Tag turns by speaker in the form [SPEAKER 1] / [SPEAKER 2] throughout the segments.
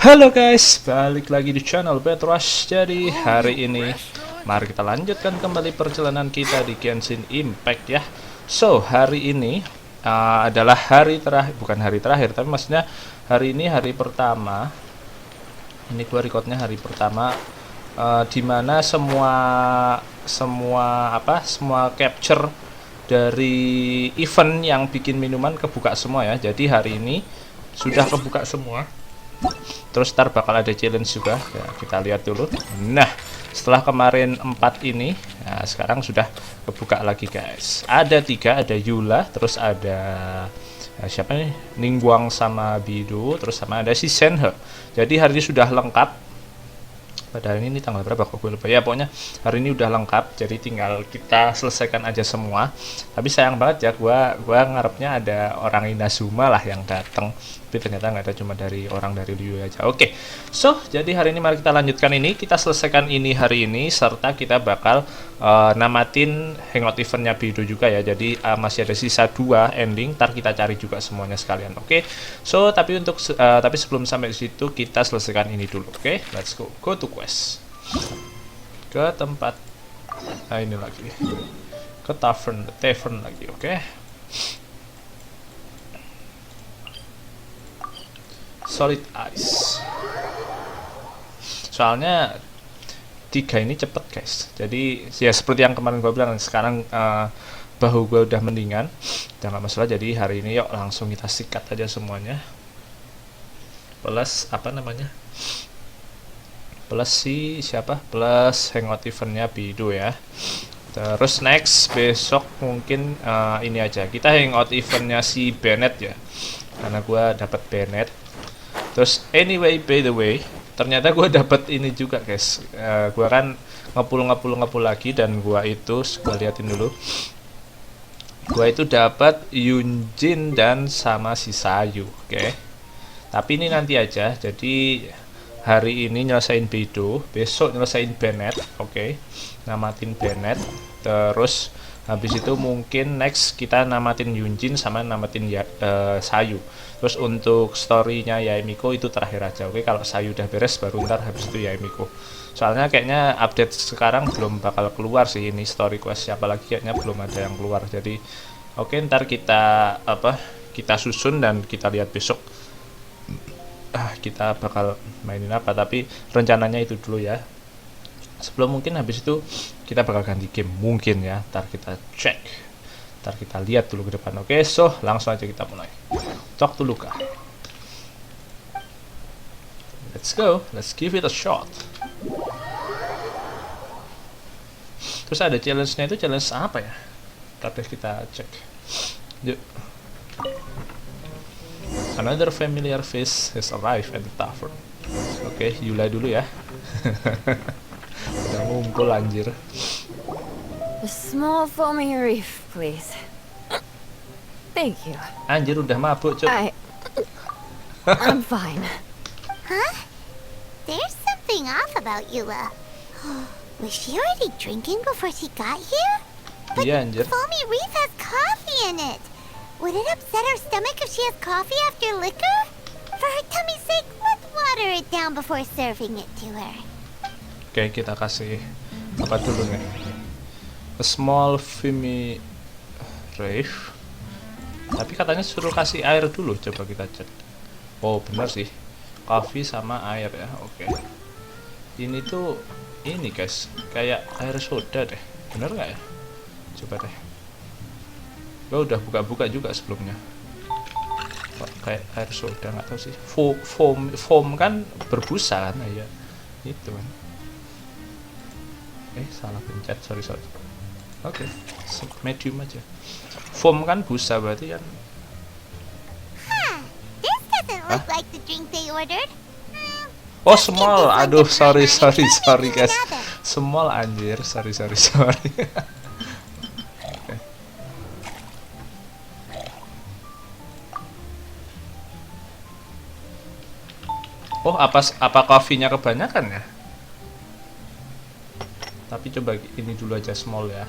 [SPEAKER 1] Halo guys, balik lagi di channel BadRush. Jadi hari ini mari kita lanjutkan kembali perjalanan kita di Genshin Impact ya. So hari ini adalah hari terakhir, bukan hari terakhir, tapi maksudnya hari ini hari pertama. Ini gua recordnya hari pertama, dimana semua capture dari event yang bikin minuman kebuka semua ya. Jadi hari ini sudah kebuka semua. Terus ntar bakal ada challenge juga ya, kita lihat dulu. Nah setelah kemarin 4 ini, nah sekarang sudah kebuka lagi guys. Ada 3, ada Yula, terus ada siapa nih, Ningguang sama Bidu, terus sama ada si Senhe. Jadi hari ini sudah lengkap. Padahal ini tanggal berapa kok gue lupa ya, pokoknya hari ini udah lengkap, jadi tinggal kita selesaikan aja semua. Tapi sayang banget ya, gua ngarepnya ada orang Inazuma lah yang datang, tapi ternyata nggak ada, cuma dari orang dari Liu aja. Oke, so jadi hari ini mari kita lanjutkan ini, kita selesaikan ini hari ini, serta kita bakal namatin hangout eventnya Bidu juga ya. Jadi masih ada sisa 2 ending, ntar kita cari juga semuanya sekalian. Oke, so tapi sebelum sampai situ kita selesaikan ini dulu. Oke, let's go to quest, ke tempat ini lagi, ke tavern lagi. Oke. Solid ice, soalnya 3 ini cepet guys. Jadi ya seperti yang kemarin gue bilang, sekarang bahu gue udah mendingan, udah nggak masalah. Jadi hari ini yuk langsung kita sikat aja semuanya. Plus apa namanya, plus plus hangout eventnya Bidu ya. Terus next besok mungkin ini aja, kita hangout eventnya si Bennett ya, karena gue dapat Bennett. Terus anyway, by the way, ternyata gue dapat ini juga guys. Gue kan ngepul lagi, dan gue liatin dulu, gue itu dapat Yunjin dan sama si Sayu. Oke. Tapi ini nanti aja. Jadi hari ini nyelesain Bidu, besok nyelesain Bennett. Oke. Namatin Bennett. Terus habis itu mungkin next kita namatin Yunjin sama namatin Sayu. Terus untuk story-nya Yaemiko itu terakhir aja. Oke, kalau Sayu udah beres baru ntar habis itu Yaemiko. Soalnya kayaknya update sekarang belum bakal keluar sih ini story quest, siapa lagi kayaknya belum ada yang keluar. Jadi oke, ntar kita kita susun dan kita lihat besok kita bakal mainin apa. Tapi rencananya itu dulu ya. Sebelum mungkin habis itu kita bakal ganti game mungkin ya. Ntar kita cek, ntar kita lihat dulu ke depan. Oke, so langsung aja kita mulai. Talk to Luka. Let's go, let's give it a shot. Terus ada challenge-nya, itu challenge apa ya? Tapi kita cek. Yuk. Another familiar face has arrived at the tavern. Oke, Yula dulu ya. Udah ngumpul anjir.
[SPEAKER 2] A small foamy reef, please. Thank you.
[SPEAKER 1] Anjir udah mabuk, Cuk.
[SPEAKER 2] I'm fine.
[SPEAKER 3] Huh? There's something off about Yula. Was she already drinking before she got here? But
[SPEAKER 1] Iya anjir.
[SPEAKER 3] foamy reef has coffee in it. Would it upset her stomach if she has coffee after liquor? For her tummy's sake, let's water it down before serving it to her.
[SPEAKER 1] Oke, kita kasih apa dulu nih? A small foamy reef. Tapi katanya suruh kasih air dulu, coba kita cek. Oh benar sih, coffee sama air ya. Oke. Ini tuh ini guys, kayak air soda deh, bener nggak ya? Coba deh. Gue udah buka-buka juga sebelumnya. Kok kayak air soda, nggak tahu sih. Foam kan berbusa kan, ya itu kan. Salah pencet, sorry. Oke, medium aja. Foam kan busa berarti kan.
[SPEAKER 3] This doesn't look like the drink they ordered.
[SPEAKER 1] Oh small, aduh sorry guys. Small anjir, sorry. Okay. Oh apa coffee-nya kebanyakan ya? Tapi coba ini dulu aja small ya.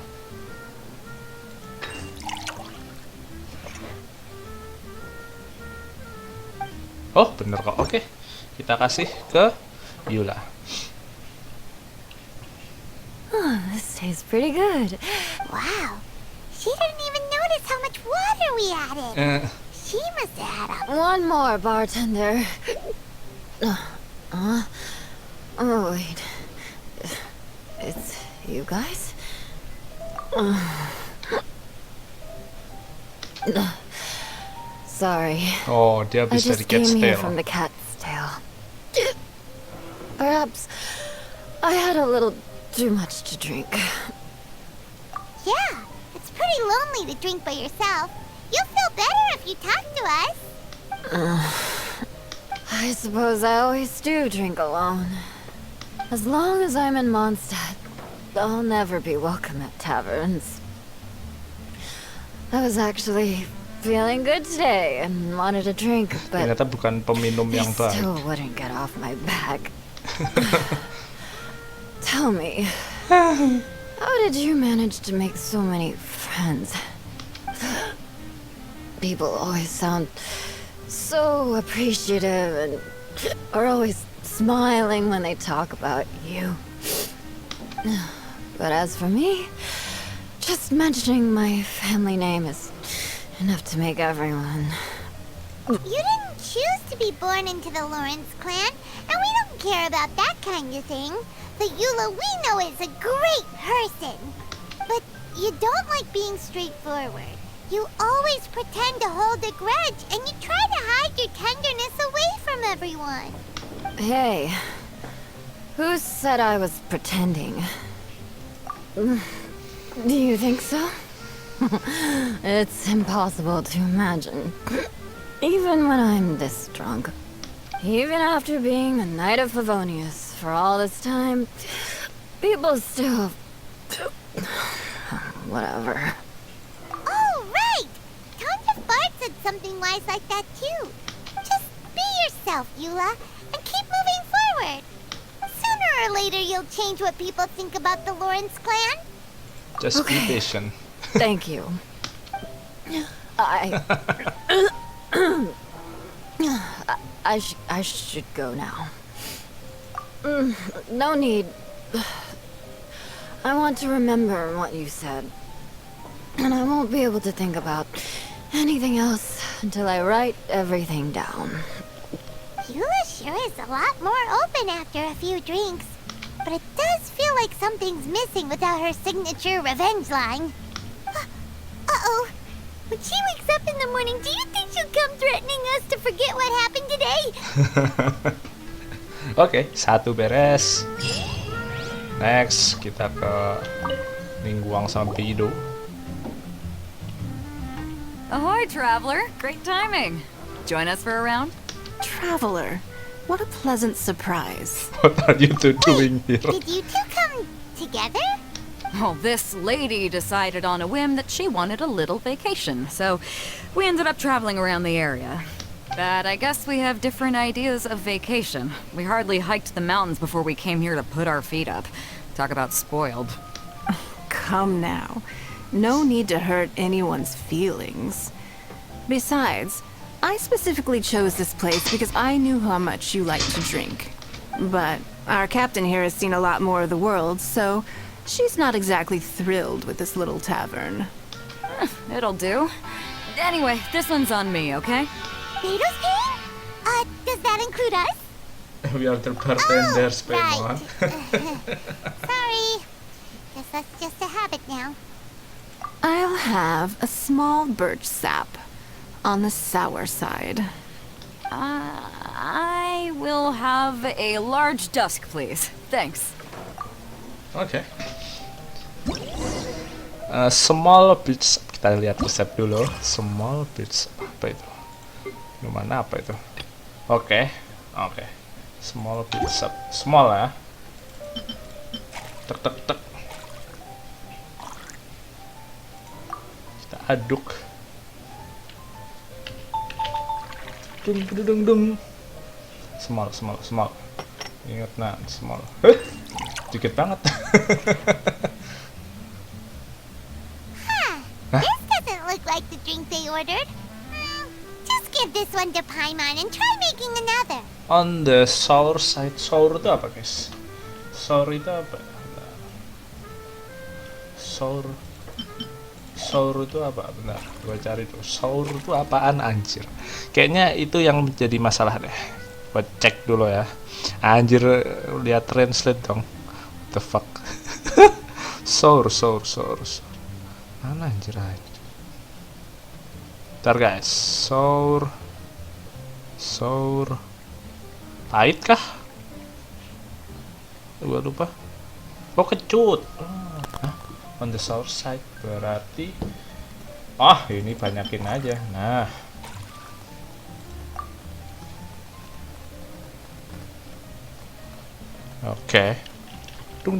[SPEAKER 1] Oh bener kok. Oke, Kita kasih ke Yula.
[SPEAKER 2] Oh, this tastes pretty good.
[SPEAKER 3] Wow. She didn't even notice how much water we added. She must have had a...
[SPEAKER 2] One more, bartender. Oh, wait. It's you guys? Sorry.
[SPEAKER 1] Oh, dia
[SPEAKER 2] I
[SPEAKER 1] habis dari
[SPEAKER 2] just came
[SPEAKER 1] cat's
[SPEAKER 2] here
[SPEAKER 1] tail.
[SPEAKER 2] from the cat's tail. Perhaps I had a little too much to drink.
[SPEAKER 3] Yeah, it's pretty lonely to drink by yourself. You'll feel better if you talk to us.
[SPEAKER 2] I suppose I always do drink alone. As long as I'm in Mondstadt, I'll never be welcome at taverns. I was actually feeling good today and wanted a drink, but
[SPEAKER 1] Ternyata bukan peminum
[SPEAKER 2] they
[SPEAKER 1] yang baik.
[SPEAKER 2] still wouldn't get off my back. Tell me, how did you manage to make so many friends? People always sound so appreciative and are always smiling when they talk about you. But as for me, just mentioning my family name is enough to make everyone.
[SPEAKER 3] You didn't choose to be born into the Lawrence clan, and we don't care about that kind of thing. The Eula we know is a great person. But you don't like being straightforward. You always pretend to hold a grudge, and you try to hide your tenderness away from everyone.
[SPEAKER 2] Hey, who said I was pretending? Do you think so? It's impossible to imagine. Even when I'm this drunk. Even after being a Knight of Favonius for all this time, people still... Whatever.
[SPEAKER 3] Oh, right! Tanja Bart said something wise like that too. Just be yourself, Eula, and keep moving forward. Sooner or later you'll change what people think about the Lawrence clan.
[SPEAKER 1] Just be
[SPEAKER 2] Okay.
[SPEAKER 1] patient.
[SPEAKER 2] Thank you. I should go now. No need. I want to remember what you said. And I won't be able to think about anything else until I write everything down.
[SPEAKER 3] Eula sure is a lot more open after a few drinks. But it does feel like something's missing without her signature revenge line. Uh-oh. When she wakes up in the morning, do you think she'll come threatening us to forget what happened today?
[SPEAKER 1] Oke, satu beres. Next, kita ke Ningguang sama Pido.
[SPEAKER 4] Ahoy, traveler! Great timing. Join us for a round?
[SPEAKER 5] Traveler, what a pleasant surprise.
[SPEAKER 1] What are you two doing here?
[SPEAKER 3] Did you two come together?
[SPEAKER 4] Well, this lady decided on a whim that she wanted a little vacation, so we ended up traveling around the area. But I guess we have different ideas of vacation. We hardly hiked the mountains before we came here to put our feet up. Talk about spoiled.
[SPEAKER 5] Come now. No need to hurt anyone's feelings. Besides, I specifically chose this place because I knew how much you like to drink. But our captain here has seen a lot more of the world, so she's not exactly thrilled with this little tavern.
[SPEAKER 4] It'll do. Anyway, this one's on me, okay?
[SPEAKER 3] Beto's paying? Does that include us?
[SPEAKER 1] We are the bartenders, Paimon.
[SPEAKER 3] Sorry. Guess that's just a habit now.
[SPEAKER 5] I'll have a small birch sap on the sour side.
[SPEAKER 4] I will have a large dusk, please. Thanks.
[SPEAKER 1] Oke. Small beach. Kita lihat resep dulu. Small beach. Apa itu? Minuman apa itu? Oke. Small beach. Small ya. Tek tek tek. Kita aduk. Dung dung dung dung. Small. Ingat nah, small. Dikit banget.
[SPEAKER 3] This doesn't look like the drink they ordered. Just give this one to Paimon and try making another.
[SPEAKER 1] On the sour side. Sour itu apa, guys? Sour itu apa? Sour itu apa? Bentar, gua cari tuh. Sour itu apaan anjir? Kayaknya itu yang menjadi masalah deh. Gua cek dulu ya. Anjir, lihat translate dong. What the fuck? Sour. Mana anjir? Bentar guys. Sour. Pahit kah? Gua lupa. Oh, kecut. Hah? On the sour side berarti ini banyakin aja. Nah, oke. Dung.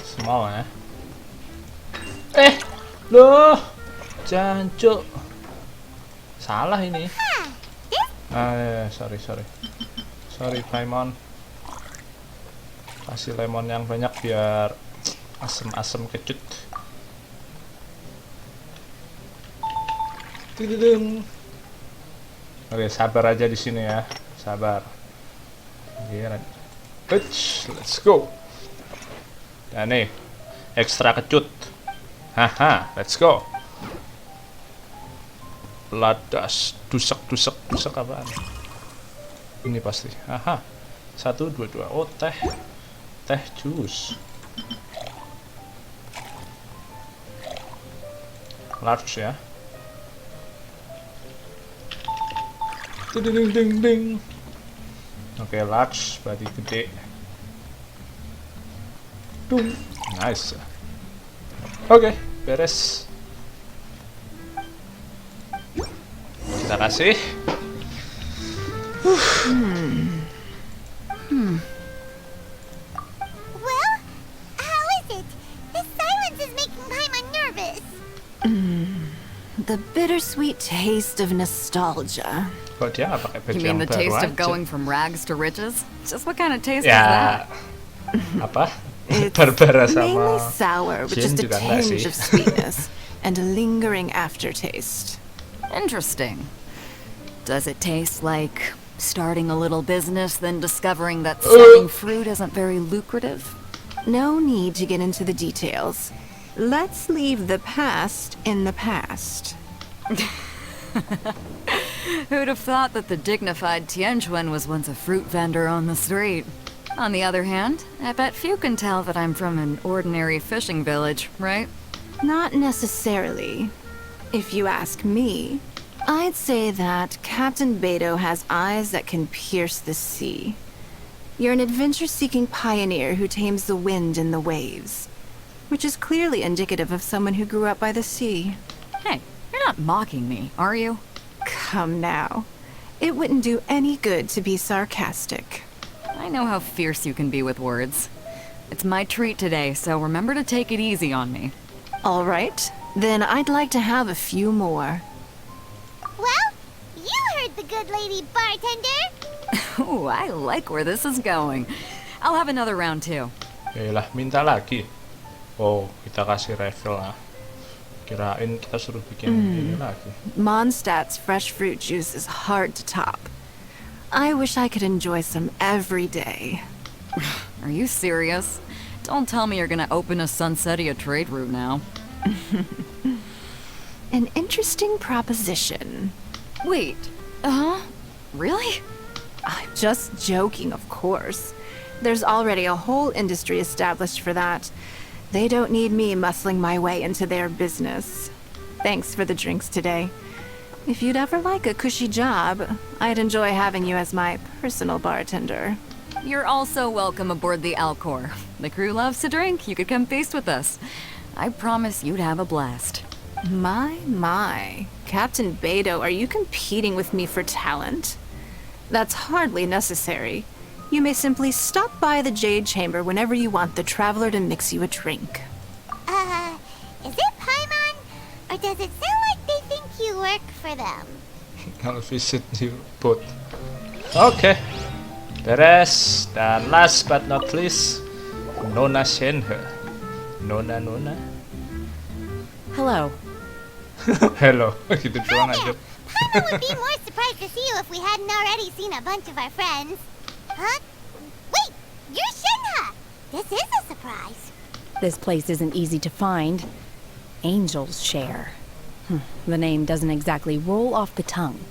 [SPEAKER 1] Semua ya. Loh, jancuk. Salah ini. Sorry Paimon. Kasih lemon yang banyak biar asem-asem kecut. Oke, sabar aja di sini ya. Sabar. Let's go. Dan nih, ekstra kecut. Haha, let's go. Ladas, dusak apaan? Ini pasti. Haha. 1, 2, 2. Oh, teh jus. Large ya. Ding. Oke, large berarti gede. Dung. Nice. Oke, beres. Kita kasih.
[SPEAKER 3] Well, how is it? This silence is making Paimon nervous.
[SPEAKER 5] The bittersweet taste of nostalgia.
[SPEAKER 1] Kok dia nggak pakai baju
[SPEAKER 4] You
[SPEAKER 1] yang
[SPEAKER 4] mean the
[SPEAKER 1] baru
[SPEAKER 4] taste of
[SPEAKER 1] aja?
[SPEAKER 4] going from rags to riches? Just what kind of taste is
[SPEAKER 1] Ya,
[SPEAKER 4] that?
[SPEAKER 1] apa?
[SPEAKER 5] It's
[SPEAKER 1] Barbara
[SPEAKER 5] mainly
[SPEAKER 1] sama
[SPEAKER 5] sour with
[SPEAKER 1] Jin
[SPEAKER 5] just a
[SPEAKER 1] juga enggak
[SPEAKER 5] tinge
[SPEAKER 1] sih.
[SPEAKER 5] of sweetness and a lingering aftertaste.
[SPEAKER 4] Interesting. Does it taste like starting a little business, then discovering that selling fruit isn't very lucrative?
[SPEAKER 5] No need to get into the details. Let's leave the past in the past.
[SPEAKER 4] Who'd have thought that the dignified Tianquan was once a fruit vendor on the street? On the other hand, I bet few can tell that I'm from an ordinary fishing village, right?
[SPEAKER 5] Not necessarily. If you ask me, I'd say that Captain Beidou has eyes that can pierce the sea. You're an adventure-seeking pioneer who tames the wind and the waves, which is clearly indicative of someone who grew up by the sea.
[SPEAKER 4] Hey, you're not mocking me, are you?
[SPEAKER 5] Come now. It wouldn't do any good to be sarcastic.
[SPEAKER 4] I know how fierce you can be with words. It's my treat today, so remember to take it easy on me.
[SPEAKER 5] All right, then I'd like to have a few more.
[SPEAKER 3] Well, you heard the good lady bartender.
[SPEAKER 4] Ooh, I like where this is going. I'll have another round too.
[SPEAKER 1] Yalah, minta lagi. Oh, kita kasih refill lah. Kirain kita suruh bikin ini lagi.
[SPEAKER 5] Mondstadt's fresh fruit juice is hard to top. I wish I could enjoy some every day.
[SPEAKER 4] Are you serious? Don't tell me you're gonna open a Sunsetia trade route now.
[SPEAKER 5] An interesting proposition.
[SPEAKER 4] Wait, really?
[SPEAKER 5] I'm just joking, of course. There's already a whole industry established for that. They don't need me muscling my way into their business. Thanks for the drinks today. If you'd ever like a cushy job, I'd enjoy having you as my personal bartender.
[SPEAKER 4] You're also welcome aboard the Alcor. The crew loves to drink. You could come feast with us. I promise you'd have a blast.
[SPEAKER 5] My. Captain Beidou, are you competing with me for talent? That's hardly necessary. You may simply stop by the Jade Chamber whenever you want the Traveler to mix you a drink.
[SPEAKER 3] Is it Paimon? Or does it sound like they think you work for them?
[SPEAKER 1] Kalau visit di boat. Oke, beres. Dan last but not least, Nona Shenhe. Nona.
[SPEAKER 4] Hello.
[SPEAKER 1] Hello, gitu doang aja.
[SPEAKER 3] Paimon would be more surprised to see you if we hadn't already seen a bunch of our friends. Huh? Wait, you're Shenhe! This is a surprise.
[SPEAKER 4] This place isn't easy to find. Angel's Share. The name doesn't exactly roll off the tongue.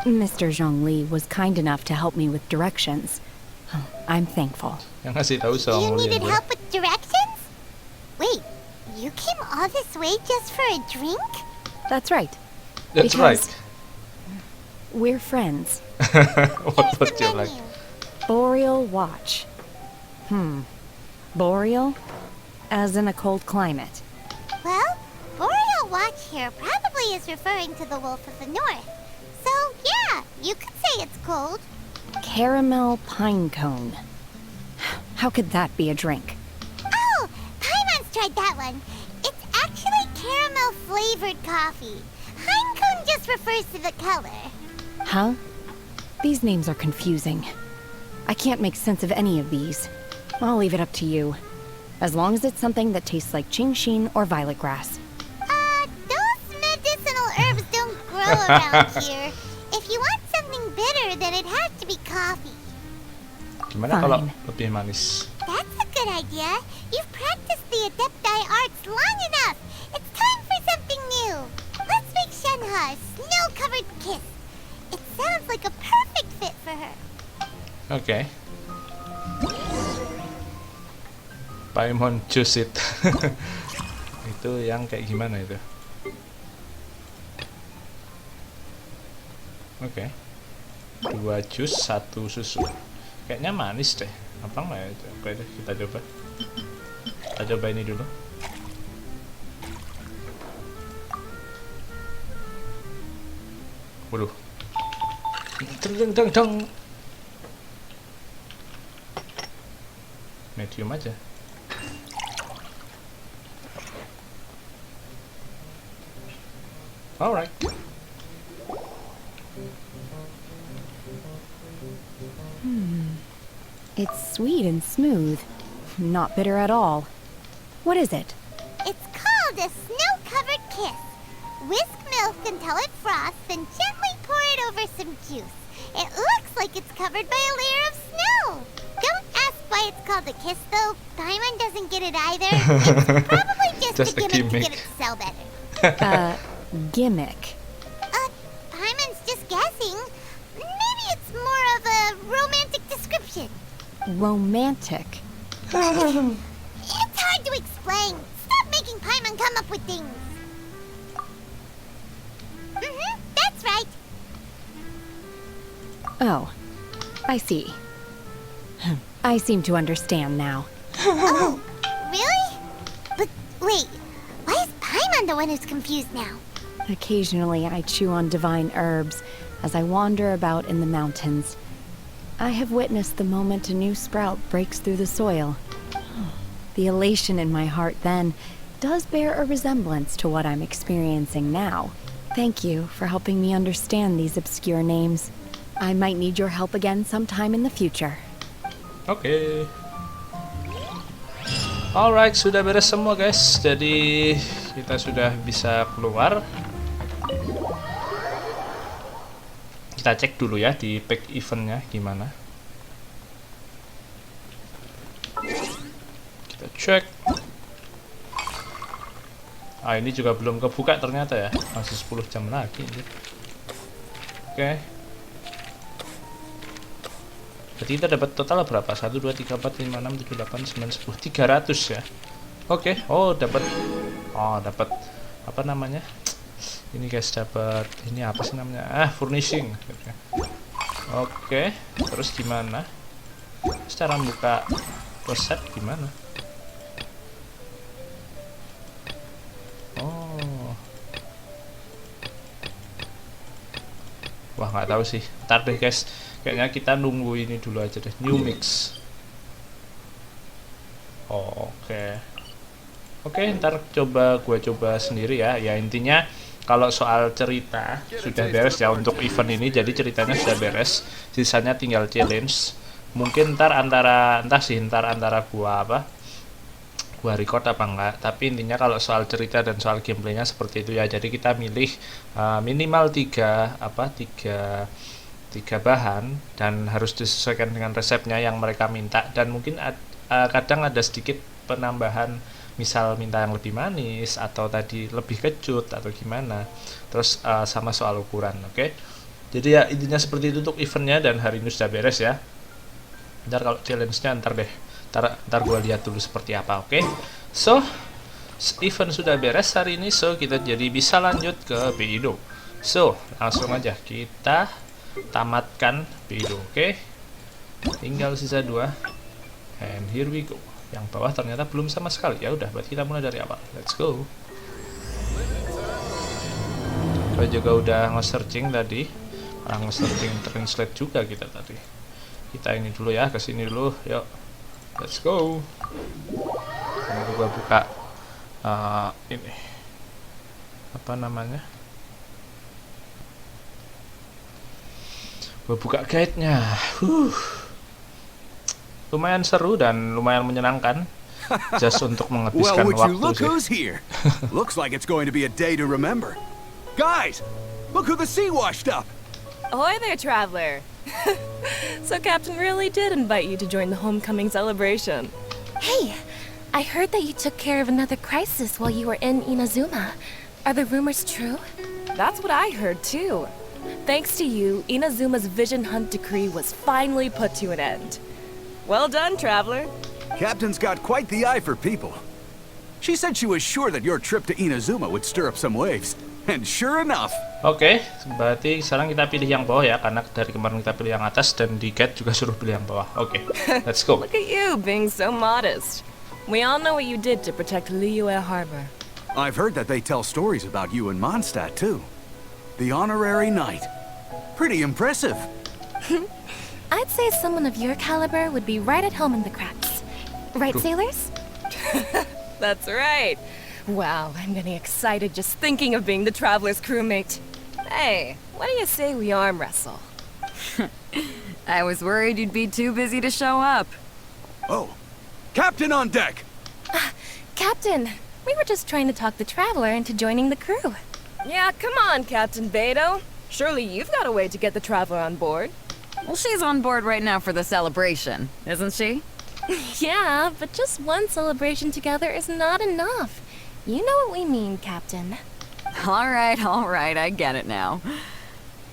[SPEAKER 4] Mr. Zhongli was kind enough to help me with directions. I'm thankful.
[SPEAKER 1] Yang ngasih tahu
[SPEAKER 3] You
[SPEAKER 1] soal
[SPEAKER 3] needed help with directions? Wait, you came all this way just for a drink?
[SPEAKER 4] That's right.
[SPEAKER 1] That's right.
[SPEAKER 4] Because we're friends.
[SPEAKER 1] What
[SPEAKER 3] Here's
[SPEAKER 1] was
[SPEAKER 3] the
[SPEAKER 1] you like?
[SPEAKER 3] menu.
[SPEAKER 4] Boreal Watch. Boreal? As in a cold climate.
[SPEAKER 3] Well, Boreal Watch here probably is referring to the Wolf of the North. So, yeah, you could say it's cold.
[SPEAKER 4] Caramel pine cone. How could that be a drink?
[SPEAKER 3] Oh, Paimon's tried that one. It's actually caramel flavored coffee. Pinecone just refers to the color.
[SPEAKER 4] Huh? These names are confusing. I can't make sense of any of these. I'll leave it up to you. As long as it's something that tastes like Qingxin or violet grass.
[SPEAKER 3] Those medicinal herbs don't grow around here. If you want something bitter, then it has to be coffee.
[SPEAKER 1] Gimana
[SPEAKER 4] Fine.
[SPEAKER 1] kalau lebih manis?
[SPEAKER 3] That's a good idea. You've practiced the Adepti arts long enough. It's time for something new. Let's make Shenhe a snow-covered kiss. It sounds like a perfect fit for her.
[SPEAKER 1] Oke. Paimon Juice It. Itu yang kayak gimana itu? Oke. 2 jus, 1 susu. Kayaknya manis deh. Apa nggak ya? Oke deh, kita coba. Kita coba ini dulu. Waduh. Deng deng deng. Medium aja. Alright.
[SPEAKER 4] It's sweet and smooth. Not bitter at all. What is it?
[SPEAKER 3] It's called a snow-covered kiss. Whisk milk until it froths, then gently pour it over some juice. It looks like it's covered by a layer of snow. Don't ask why it's called a kiss, though. Paimon doesn't get it either. It's probably just a gimmick to get it to sell better.
[SPEAKER 4] Gimmick.
[SPEAKER 3] Paimon's just guessing. Maybe it's more of a romantic description.
[SPEAKER 4] Romantic.
[SPEAKER 3] It's hard to explain. Stop making Paimon come up with things. That's right.
[SPEAKER 4] Oh, I see. I seem to understand now.
[SPEAKER 3] Oh, really? But wait, why is Paimon the one who's confused now?
[SPEAKER 4] Occasionally, I chew on divine herbs as I wander about in the mountains. I have witnessed the moment a new sprout breaks through the soil. The elation in my heart then does bear a resemblance to what I'm experiencing now. Thank you for helping me understand these obscure names. I might need your help again sometime in the future.
[SPEAKER 1] Oke. Alright, sudah beres semua guys. Jadi kita sudah bisa keluar. Kita cek dulu ya di pack eventnya gimana. Kita cek. Ah, ini juga belum kebuka ternyata ya. Masih 10 jam lagi. Oke. Jadi kita dapat total berapa? 1, 2, 3, 4, 5, 6, 7, 8, 9, 10, 300 ya. Oke. Oh, dapat. Oh, dapat apa namanya? Ini guys, dapat ini apa sih namanya? Furnishing. Oke. Terus gimana? Cara buka resep gimana? Oh. Wah, nggak tahu sih. Ntar deh guys. Kayaknya kita nunggu ini dulu aja deh. New mix. Oh, oke. Oke, ntar gue coba sendiri ya. Ya intinya kalau soal cerita sudah beres ya untuk event ini. Jadi ceritanya sudah beres. Sisanya tinggal challenge. Mungkin ntar antara gua gua record apa enggak, tapi intinya kalau soal cerita dan soal gameplaynya seperti itu ya. Jadi kita milih minimal tiga bahan dan harus disesuaikan dengan resepnya yang mereka minta, dan mungkin kadang ada sedikit penambahan, misal minta yang lebih manis atau tadi lebih kecut atau gimana. Terus sama soal ukuran, oke? Jadi ya intinya seperti itu untuk eventnya, dan hari ini sudah beres ya. Ntar kalau challenge-nya ntar gue lihat dulu seperti apa, oke? So event sudah beres hari ini, so kita jadi bisa lanjut ke video. So langsung aja kita tamatkan video, oke? Tinggal sisa 2, and here we go. Yang bawah ternyata belum sama sekali. Ya udah, berarti kita mulai dari awal. Let's go. Kita juga udah nge-searching tadi, nge-searching translate juga kita tadi. Kita ini dulu ya, kesini dulu, yuk. Let's go. Sambil gua buka ini apa namanya? Gua buka guide-nya. Lumayan seru dan lumayan menyenangkan. Just untuk menghabiskan waktu sih.
[SPEAKER 6] Looks like it's going to be a day to remember. Guys, look who the sea washed up.
[SPEAKER 7] Ahoy there, traveler. So Captain really did invite you to join the homecoming celebration.
[SPEAKER 8] Hey, I heard that you took care of another crisis while you were in Inazuma. Are the rumors true?
[SPEAKER 7] That's what I heard too. Thanks to you, Inazuma's vision hunt decree was finally put to an end. Well done, traveler.
[SPEAKER 6] Captain's got quite the eye for people. She said she was sure that your trip to Inazuma would stir up some waves. And sure enough.
[SPEAKER 1] Oke, berarti sekarang kita pilih yang bawah ya, karena dari kemarin kita pilih yang atas dan di guide juga suruh pilih yang bawah. Oke, let's go.
[SPEAKER 7] Look at you being so modest. We all know what you did to protect Liyue Harbor.
[SPEAKER 6] I've heard that they tell stories about you in Mondstadt too. The honorary knight. Pretty impressive.
[SPEAKER 8] I'd say someone of your caliber would be right at home in the cracks. Right, sailors?
[SPEAKER 7] That's right. Wow, I'm getting excited just thinking of being the traveler's crewmate. Hey, what do you say we arm wrestle?
[SPEAKER 4] I was worried you'd be too busy to show up.
[SPEAKER 6] Oh, Captain on deck!
[SPEAKER 8] Captain, we were just trying to talk the traveler into joining the crew.
[SPEAKER 7] Yeah, come on, Captain Beto. Surely you've got a way to get the traveler on board.
[SPEAKER 4] Well, she's on board right now for the celebration, isn't she?
[SPEAKER 8] Yeah, but just one celebration together is not enough. You know what we mean, Captain.
[SPEAKER 4] All right, I get it now.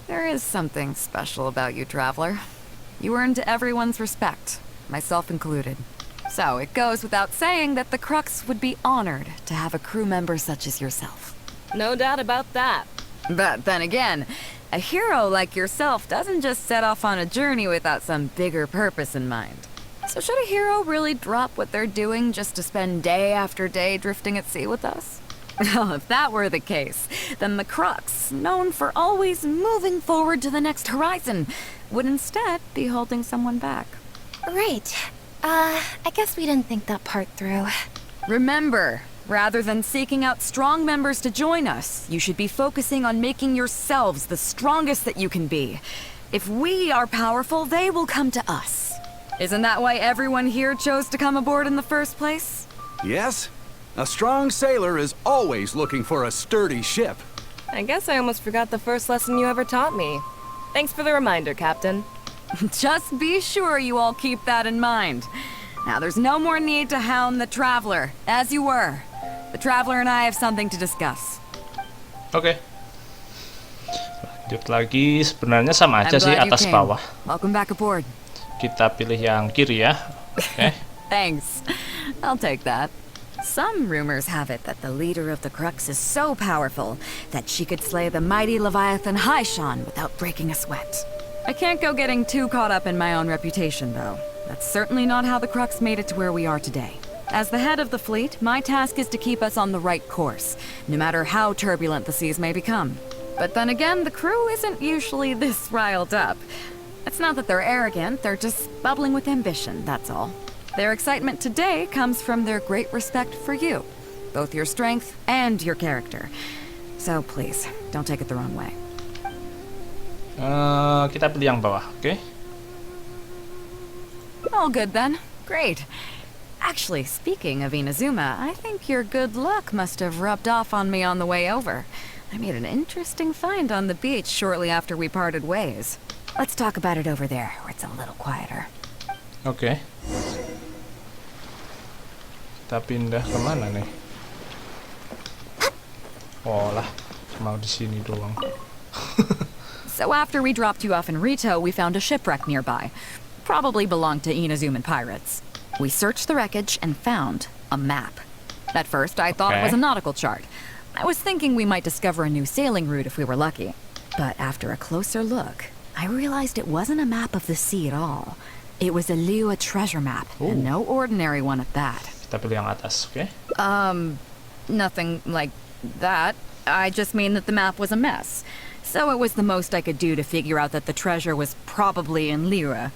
[SPEAKER 4] There is something special about you, traveler. You earned everyone's respect, myself included. So it goes without saying that the Crux would be honored to have a crew member such as yourself.
[SPEAKER 7] No doubt about that.
[SPEAKER 4] But then again, a hero like yourself doesn't just set off on a journey without some bigger purpose in mind. So should a hero really drop what they're doing just to spend day after day drifting at sea with us? Well, if that were the case, then the Crux, known for always moving forward to the next horizon, would instead be holding someone back.
[SPEAKER 8] Right. I guess we didn't think that part through.
[SPEAKER 4] Remember, rather than seeking out strong members to join us, you should be focusing on making yourselves the strongest that you can be. If we are powerful, they will come to us. Isn't that why everyone here chose to come aboard in the first place?
[SPEAKER 6] Yes. A strong sailor is always looking for a sturdy ship.
[SPEAKER 7] I guess I almost forgot the first lesson you ever taught me. Thanks for the reminder, Captain.
[SPEAKER 4] Just be sure you all keep that in mind. Now, there's no more need to hound the Traveler, as you were. The Traveler and I have something to discuss.
[SPEAKER 1] Oke. Lanjut lagi, sebenarnya sama aja sih atas bawah.
[SPEAKER 4] Welcome back aboard.
[SPEAKER 1] Kita pilih yang kiri ya. Oke.
[SPEAKER 4] Thanks. I'll take that. Some rumors have it that the leader of the Crux is so powerful that she could slay the mighty Leviathan Haishan without breaking a sweat. I can't go getting too caught up in my own reputation, though. That's certainly not how the Crux made it to where we are today. As the head of the fleet, my task is to keep us on the right course, no matter how turbulent the seas may become. But then again, the crew isn't usually this riled up. It's not that they're arrogant, they're just bubbling with ambition, that's all. Their excitement today comes from their great respect for you, both your strength and your character. So please, don't take it the wrong way.
[SPEAKER 1] Kita pilih yang bawah, oke?
[SPEAKER 4] All good then. Great. Actually, speaking of Inazuma, I think your good luck must have rubbed off on me on the way over. I made an interesting find on the beach shortly after we parted ways. Let's talk about it over there, where it's a little quieter.
[SPEAKER 1] Oke. Kita pindah kemana nih? Oh lah, mau di sini doang.
[SPEAKER 4] So after we dropped you off in Rito, we found a shipwreck nearby. Probably belonged to Inazuman pirates. We searched the wreckage and found a map. At first, I thought it was a nautical chart. I was thinking we might discover a new sailing route if we were lucky. But after a closer look, I realized it wasn't a map of the sea at all. It was a Liyue treasure map, and no ordinary one at that.
[SPEAKER 1] Kita pilih yang atas, oke?
[SPEAKER 4] Nothing like that. I just mean that the map was a mess. So it was the most I could do to figure out that the treasure was probably in Liyue.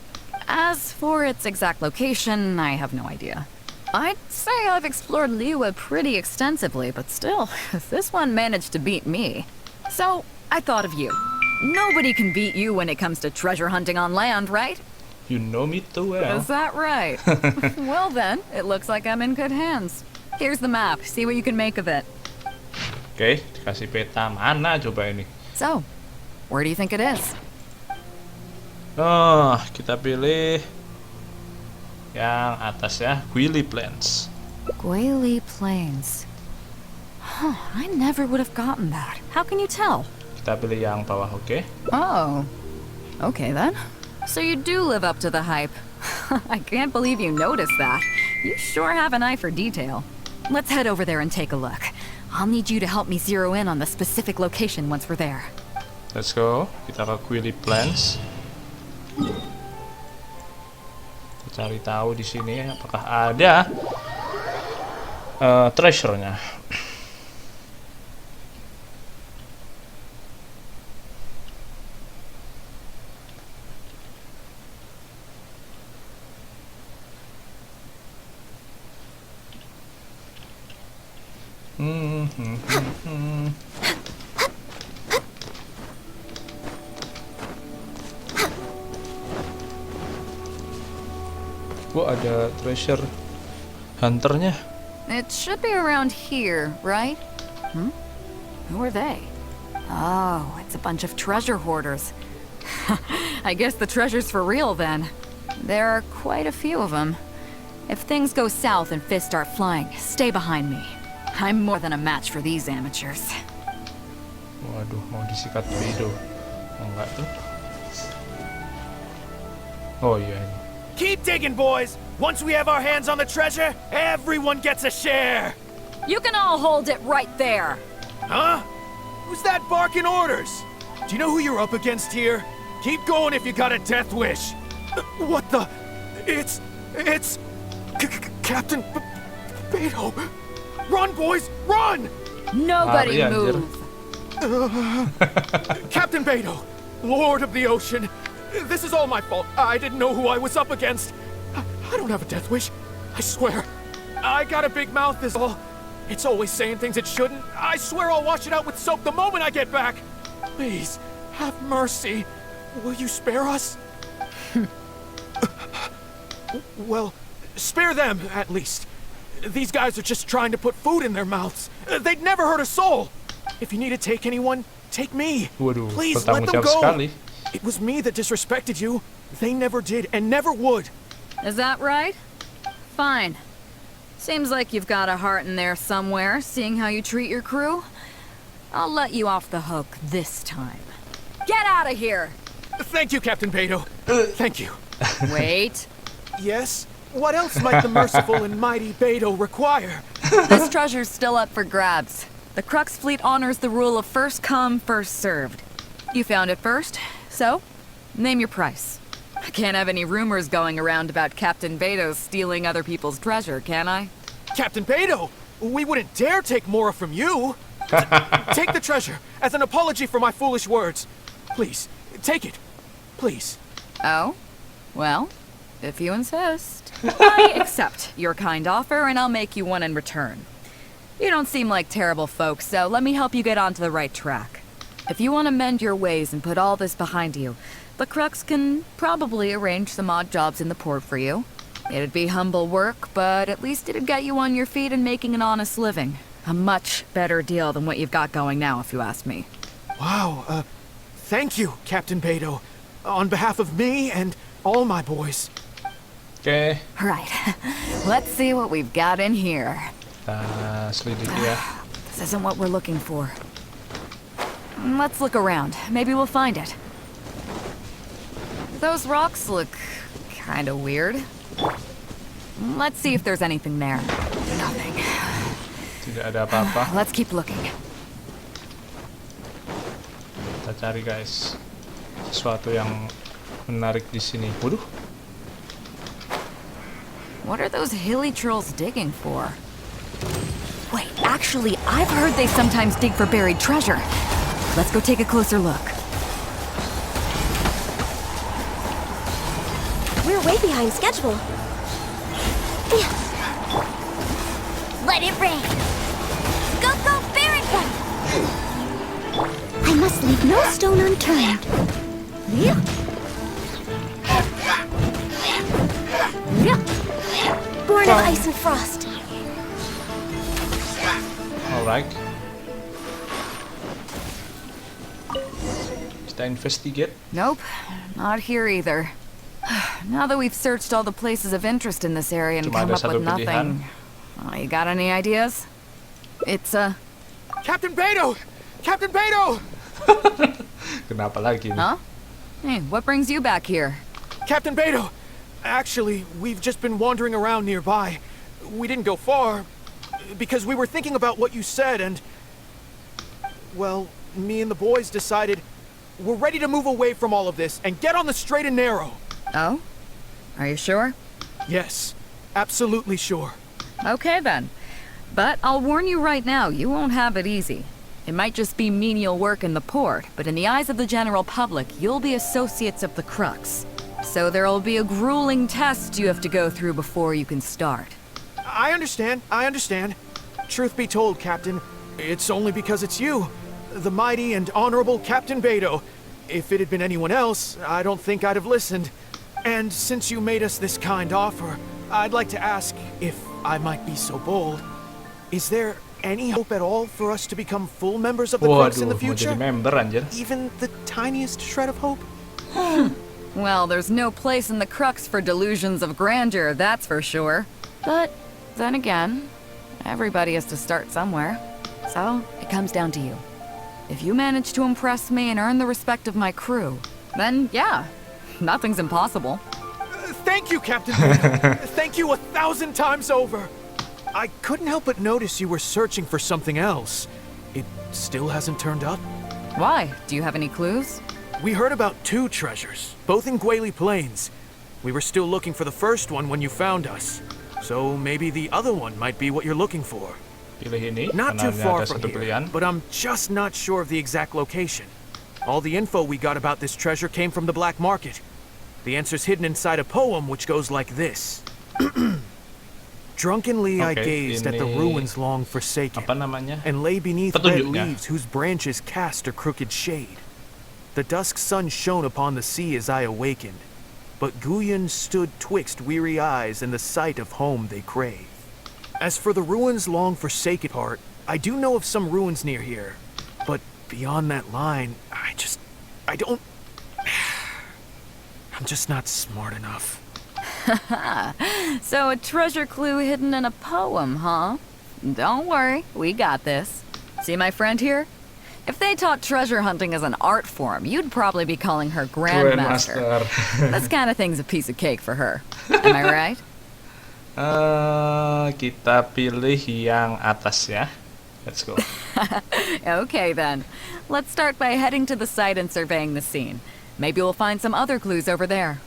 [SPEAKER 4] As for its exact location, I have no idea. I'd say I've explored Liyue pretty extensively, but still, this one managed to beat me. So, I thought of you. Nobody can beat you when it comes to treasure hunting on land, right?
[SPEAKER 1] You know me too well.
[SPEAKER 4] Is that right? Well then, it looks like I'm in good hands. Here's the map. See what you can make of it.
[SPEAKER 1] Oke, dikasih peta. Mana coba ini?
[SPEAKER 4] So, where do you think it is?
[SPEAKER 1] Oh, kita pilih yang atas ya, Guili Plains.
[SPEAKER 4] Guili Plains. Huh, I never would have gotten that. How can you tell?
[SPEAKER 1] Kita pilih yang bawah, oke?
[SPEAKER 4] Oh, okay then. So you do live up to the hype. I can't believe you noticed that. You sure have an eye for detail. Let's head over there and take a look. I'll need you to help me zero in on the specific location once we're there.
[SPEAKER 1] Let's go. Kita ke Guili Plains. Kita cari tahu di sini apakah ada treasure-nya. Wah, ada treasure hunternya.
[SPEAKER 4] It should be around here, right? Who are they? Oh, it's a bunch of treasure hoarders. I guess the treasure's for real then. There are quite a few of them. If things go south and fists start flying, stay behind me. I'm more than a match for these amateurs.
[SPEAKER 1] Waduh, mau disikat Bedo. Oh, enggak tuh. Oh iya ini.
[SPEAKER 9] Keep digging, boys! Once we have our hands on the treasure, everyone gets a share!
[SPEAKER 4] You can all hold it right there!
[SPEAKER 9] Huh? Who's that barking orders? Do you know who you're up against here? Keep going if you got a death wish! What the? It's... Captain Beto! Run, boys! Run!
[SPEAKER 4] Nobody
[SPEAKER 1] Anjir.
[SPEAKER 4] move!
[SPEAKER 9] Captain Beto, Lord of the Ocean, this is all my fault. I didn't know who I was up against. I don't have a death wish. I swear. I got a big mouth is all. It's always saying things it shouldn't. I swear I'll wash it out with soap the moment I get back. Please, have mercy. Will you spare us? Well, spare them, at least. These guys are just trying to put food in their mouths. They'd never hurt a soul. If you need to take anyone, take me.
[SPEAKER 1] Waduh,
[SPEAKER 9] Please let them
[SPEAKER 1] bertanggung jawab
[SPEAKER 9] go.
[SPEAKER 1] sekali.
[SPEAKER 9] It was me that disrespected you. They never did and never would.
[SPEAKER 4] Is that right? Fine. Seems like you've got a heart in there somewhere, seeing how you treat your crew. I'll let you off the hook this time. Get out of here!
[SPEAKER 9] Thank you, Captain Beto. Thank you.
[SPEAKER 4] Wait.
[SPEAKER 9] Yes? What else might the merciful and mighty Beto require?
[SPEAKER 4] This treasure's still up for grabs. The Crux fleet honors the rule of first come, first served. You found it first, so name your price. I can't have any rumors going around about Captain Beto stealing other people's treasure, can I?
[SPEAKER 9] Captain Beto, we wouldn't dare take more from you. Take the treasure as an apology for my foolish words. Please, take it. Please.
[SPEAKER 4] Oh? Well, if you insist. I accept your kind offer, and I'll make you one in return. You don't seem like terrible folks, so let me help you get onto the right track. If you want to mend your ways and put all this behind you, the Crux can probably arrange some odd jobs in the port for you. It'd be humble work, but at least it'd get you on your feet and making an honest living. A much better deal than what you've got going now, if you ask me.
[SPEAKER 9] Wow, thank you, Captain Beidou. On behalf of me and all my boys.
[SPEAKER 1] Oke,
[SPEAKER 4] Right. Let's see what we've got in here.
[SPEAKER 1] kita selidiki ya.
[SPEAKER 4] This isn't what we're looking for. Let's look around. Maybe we'll find it. Those rocks look kind of weird. Let's see if there's anything there. Nothing.
[SPEAKER 1] Tidak ada apa-apa.
[SPEAKER 4] Let's keep looking.
[SPEAKER 1] Kita cari guys sesuatu yang menarik di sini. Waduh,
[SPEAKER 4] What are those hilly trolls digging for? Wait, actually, I've heard they sometimes dig for buried treasure. Let's go take a closer look.
[SPEAKER 8] We're way behind schedule.
[SPEAKER 3] Let it rain. Go, go, Baron! I must leave no stone unturned.
[SPEAKER 8] Born of ice and frost.
[SPEAKER 1] alright. Kita investigate.
[SPEAKER 4] Nope, not here either. Now that we've searched all the places of interest in this area and
[SPEAKER 1] Cuma
[SPEAKER 4] come
[SPEAKER 1] ada
[SPEAKER 4] up with
[SPEAKER 1] satu pilihan.
[SPEAKER 4] nothing, you got any ideas? It's
[SPEAKER 9] Captain Beidou! Captain Beidou!
[SPEAKER 1] Kenapa lagi nih?
[SPEAKER 4] huh? Hey, what brings you back here?
[SPEAKER 9] Captain Beidou! Actually, we've just been wandering around nearby. We didn't go far, because we were thinking about what you said and... Well, me and the boys decided we're ready to move away from all of this and get on the straight and narrow.
[SPEAKER 4] Oh? Are you sure?
[SPEAKER 9] Yes, absolutely sure.
[SPEAKER 4] Okay then. But I'll warn you right now, you won't have it easy. It might just be menial work in the port, but in the eyes of the general public, you'll be associates of the Crux. So there'll be a grueling test you have to go through before you can start.
[SPEAKER 9] I understand. Truth be told, Captain, it's only because it's you, the mighty and honorable Captain Beidou. If it had been anyone else, I don't think I'd have listened. And since you made us this kind offer, I'd like to ask, if I might be so bold, is there any hope at all for us to become full members of the Crux in the
[SPEAKER 1] Waduh, mau
[SPEAKER 9] future?
[SPEAKER 1] jadi member anjir.
[SPEAKER 9] Even the tiniest shred of hope?
[SPEAKER 4] Well, there's no place in the Crux for delusions of grandeur, that's for sure. But then again, everybody has to start somewhere. So, it comes down to you. If you manage to impress me and earn the respect of my crew, then yeah, nothing's impossible.
[SPEAKER 9] Thank you, Captain Beidou. Thank you 1,000 times over. I couldn't help but notice you were searching for something else. It still hasn't turned up?
[SPEAKER 4] Why? Do you have any clues?
[SPEAKER 9] We heard about 2 treasures, both in Guili Plains. We were still looking for the first one when you found us. So maybe the other one might be what you're looking for.
[SPEAKER 1] Pilih ini
[SPEAKER 9] Not
[SPEAKER 1] karena
[SPEAKER 9] too
[SPEAKER 1] ini
[SPEAKER 9] far
[SPEAKER 1] ada
[SPEAKER 9] from
[SPEAKER 1] satu
[SPEAKER 9] here,
[SPEAKER 1] pilihan.
[SPEAKER 9] but I'm just not sure of the exact location. All the info we got about this treasure came from the black market. The answer's hidden inside a poem which goes like this. Drunkenly I
[SPEAKER 1] Oke,
[SPEAKER 9] gazed at the
[SPEAKER 1] ini
[SPEAKER 9] ruins long forsaken,
[SPEAKER 1] Apa namanya?
[SPEAKER 9] and lay beneath red
[SPEAKER 1] Petunjuknya.
[SPEAKER 9] leaves whose branches cast a crooked shade. The dusk sun shone upon the sea as I awakened, but Guyon stood twixt weary eyes and the sight of home they crave. As for the ruins long forsaken part, I do know of some ruins near here, but beyond that line, I don't... I'm just not smart enough.
[SPEAKER 4] So a treasure clue hidden in a poem, huh? Don't worry, we got this. See my friend here? If they taught treasure hunting as an art form, you'd probably be calling her Grandmaster. This kind of thing's a piece of cake for her. Am I right?
[SPEAKER 1] Kita pilih yang atas ya. Let's go.
[SPEAKER 4] Okay then. Let's start by heading to the site and surveying the scene. Maybe we'll find some other clues over there.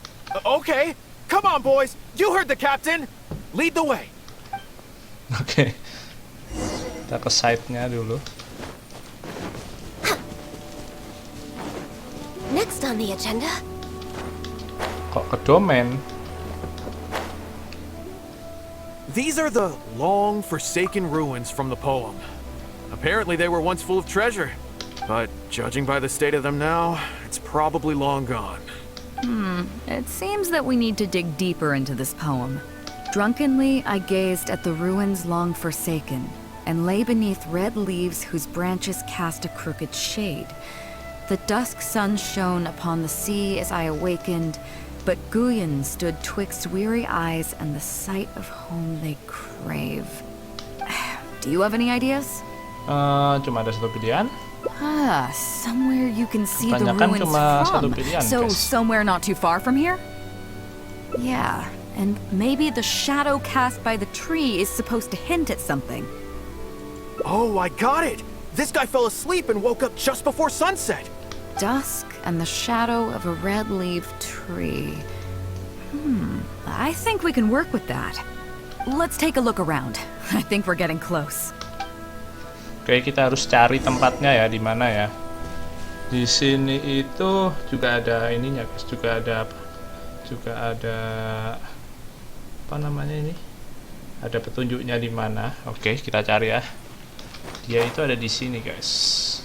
[SPEAKER 9] Okay, come on boys, you heard the captain! Lead the way!
[SPEAKER 1] Oke. Kita ke site-nya dulu.
[SPEAKER 8] Next on the agenda,
[SPEAKER 1] Kok ke domain?
[SPEAKER 9] These are the long forsaken ruins from the poem. Apparently they were once full of treasure, but judging by the state of them now, it's probably long gone.
[SPEAKER 4] It seems that we need to dig deeper into this poem. Drunkenly, I gazed at the ruins long forsaken, and lay beneath red leaves whose branches cast a crooked shade. The dusk sun shone upon the sea as I awakened, but Guyon stood twixt weary eyes and the sight of home they crave. Do you have any ideas?
[SPEAKER 1] Cuma ada satu pilihan.
[SPEAKER 4] Somewhere you can see the
[SPEAKER 1] Kebanyakan
[SPEAKER 4] ruins
[SPEAKER 1] cuma satu
[SPEAKER 4] from.
[SPEAKER 1] pilihan,
[SPEAKER 4] So
[SPEAKER 1] guys.
[SPEAKER 4] somewhere not too far from here? Yeah, and maybe the shadow cast by the tree is supposed to hint at something.
[SPEAKER 9] Oh, I got it! This guy fell asleep and woke up just before sunset.
[SPEAKER 4] Dusk and the shadow of a red-leaved tree. I think we can work with that. Let's take a look around. I think we're getting close.
[SPEAKER 1] Oke, kita harus cari tempatnya ya, di mana ya. Di sini itu juga ada ininya, guys. Juga ada apa namanya ini? Ada petunjuknya di mana. Oke, kita cari ya. Dia itu ada di sini, guys.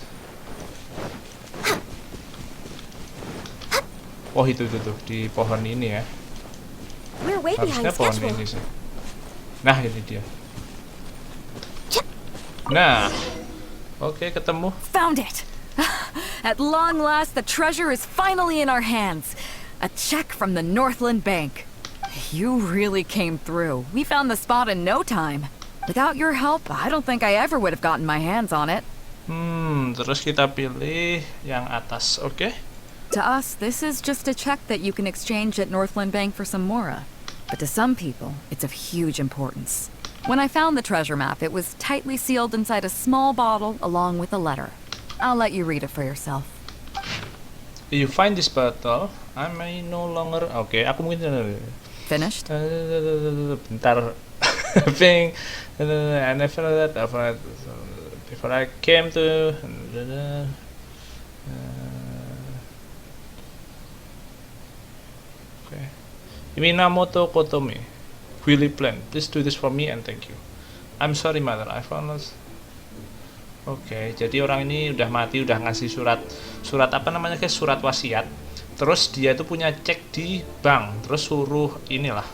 [SPEAKER 1] Oh, itu tuh di pohon ini ya.
[SPEAKER 8] We're way
[SPEAKER 1] Harusnya
[SPEAKER 8] behind
[SPEAKER 1] pohon
[SPEAKER 8] schedule.
[SPEAKER 1] ini sih. Nah, ini dia. Nah, oke, ketemu.
[SPEAKER 4] Found it! At long last, the treasure is finally in our hands. A check from the Northland Bank. You really came through. We found the spot in no time. Without your help, I don't think I ever would have gotten my hands on it.
[SPEAKER 1] Terus kita pilih yang atas, oke?
[SPEAKER 4] To us, this is just a check that you can exchange at Northland Bank for some mora. But to some people, it's of huge importance. When I found the treasure map, it was tightly sealed inside a small bottle along with a letter. I'll let you read it for yourself.
[SPEAKER 1] You find this bottle, I may no longer... Oke, aku mungkin...
[SPEAKER 4] Finished?
[SPEAKER 1] Bentar. Ping. I never that before I came to... Okay. Minamoto Kotomi, Willy Plan. Please do this for me and thank you. I'm sorry mother, I found lost. Oke, jadi orang ini udah mati, udah ngasih surat apa namanya guys, surat wasiat. Terus dia itu punya cek di bank, terus suruh inilah,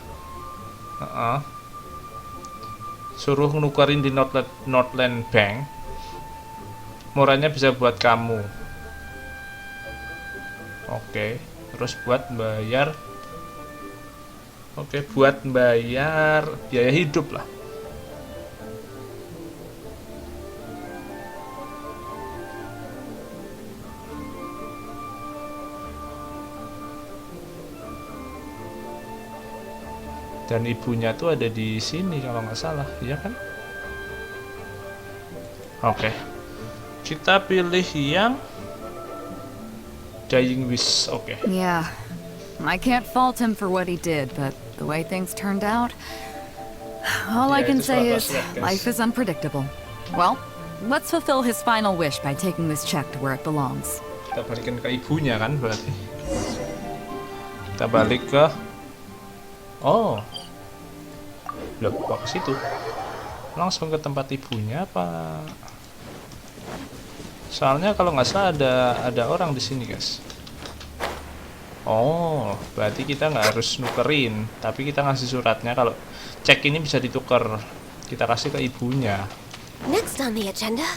[SPEAKER 1] suruh nukerin di Northland Bank. Murahnya bisa buat kamu. Oke, terus buat bayar. Oke, buat bayar biaya hidup lah. Dan ibunya tuh ada di sini kalau nggak salah, iya kan? Oke, kita pilih yang Dying Wish. Oke.
[SPEAKER 4] Yeah. I can't fault him for what he did, but the way things turned out, all I
[SPEAKER 1] Yeah,
[SPEAKER 4] can
[SPEAKER 1] it's
[SPEAKER 4] say
[SPEAKER 1] not
[SPEAKER 4] is
[SPEAKER 1] us, guys.
[SPEAKER 4] life is unpredictable. Well, let's fulfill his final wish by taking this check to where it belongs.
[SPEAKER 1] Kita balikin ke ibunya kan berarti. Kita balik ke... Oh. Loh, kok ke situ? Langsung ke tempat ibunya apa? Soalnya kalau nggak salah ada orang di sini, guys. Oh, berarti kita nggak harus nukerin, tapi kita ngasih suratnya kalau cek ini bisa ditukar. Kita kasih ke ibunya.
[SPEAKER 8] Next on the agenda.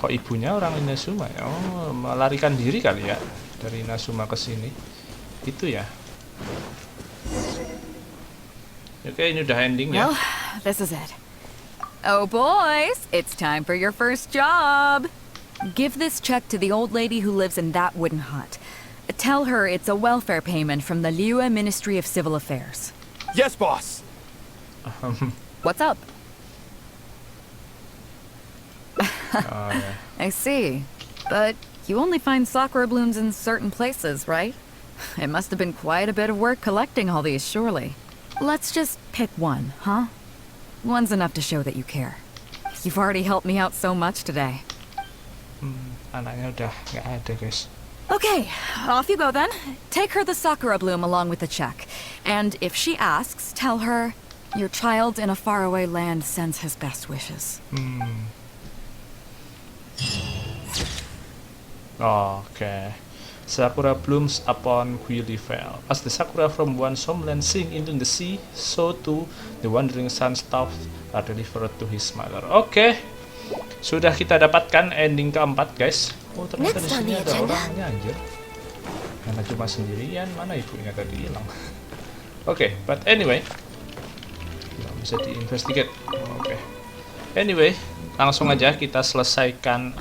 [SPEAKER 1] Kok ibunya orang Inazuma ya? Oh, melarikan diri kali ya dari Inazuma ke sini. Itu ya. Oke, ini udah ending ya.
[SPEAKER 4] Well, this is it. Oh boys, it's time for your first job. Give this check to the old lady who lives in that wooden hut. Tell her it's a welfare payment from the Liyue Ministry of Civil Affairs.
[SPEAKER 9] Yes, boss.
[SPEAKER 4] What's up?
[SPEAKER 1] Oh, yeah.
[SPEAKER 4] I see. But you only find sakura blooms in certain places, right? It must have been quite a bit of work collecting all these, surely. Let's just pick one, huh? One's enough to show that you care. You've already helped me out so much today.
[SPEAKER 1] Anaknya udah nggak ada, guys.
[SPEAKER 4] Okay, off you go then. Take her the sakura bloom along with the check. And if she asks, tell her, your child in a faraway land sends his best wishes.
[SPEAKER 1] Oke. Sakura blooms upon Guili Vale. As the sakura from one homeland sink into the sea, so too the wandering sun stuff are delivered to his mother. Oke, sudah kita dapatkan ending keempat, guys. Oh, ternyata di sini ada orangnya, anjir. Karena cuma sendirian, mana ibunya tadi hilang. Oke, but anyway, nggak bisa diinvestigate. Oke, anyway, langsung aja kita selesaikan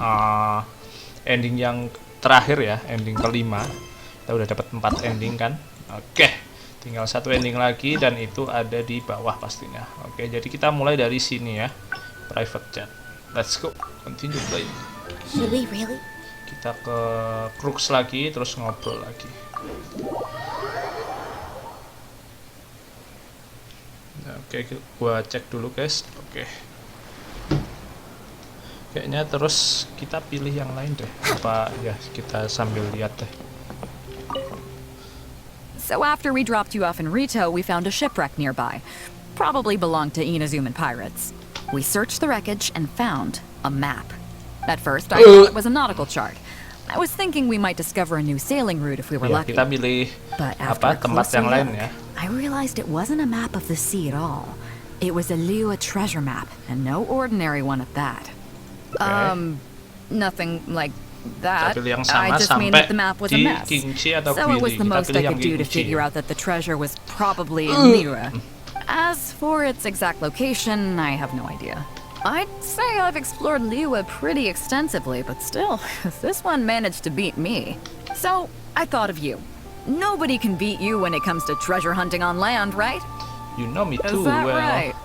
[SPEAKER 1] ending yang terakhir ya, ending kelima. Kita udah dapat 4 ending kan. Oke, tinggal 1 ending lagi dan itu ada di bawah pastinya. Oke, jadi kita mulai dari sini ya, private chat. Let's go, continue playing.
[SPEAKER 8] Should we really?
[SPEAKER 1] Kita ke Crux lagi, terus ngobrol lagi. Nah, oke, gua cek dulu guys. Oke. Kayaknya terus kita pilih yang lain deh. Apa ya, kita sambil lihat deh.
[SPEAKER 4] So after we dropped you off in Rito, we found a shipwreck nearby. Probably belonged to Inazuman pirates. We searched the wreckage and found a map. At first, I thought it was a nautical chart. I was thinking we might discover a new sailing route if we were lucky.
[SPEAKER 1] Kita pilih
[SPEAKER 4] But after
[SPEAKER 1] tempat yang lain ya.
[SPEAKER 4] I realized it wasn't a map of the sea at all. It was a Liyue treasure map, and no ordinary one at that. Nothing like that. I just mean that the map was a mess. So it was the most I could do to figure out that the treasure was probably in Liyue. As for its exact location, I have no idea. I'd say I've explored Liyue pretty extensively, but still, this one managed to beat me. So, I thought of you. Nobody can beat you when it comes to treasure hunting on land, right?
[SPEAKER 1] You know me too
[SPEAKER 4] Is that
[SPEAKER 1] well.
[SPEAKER 4] right?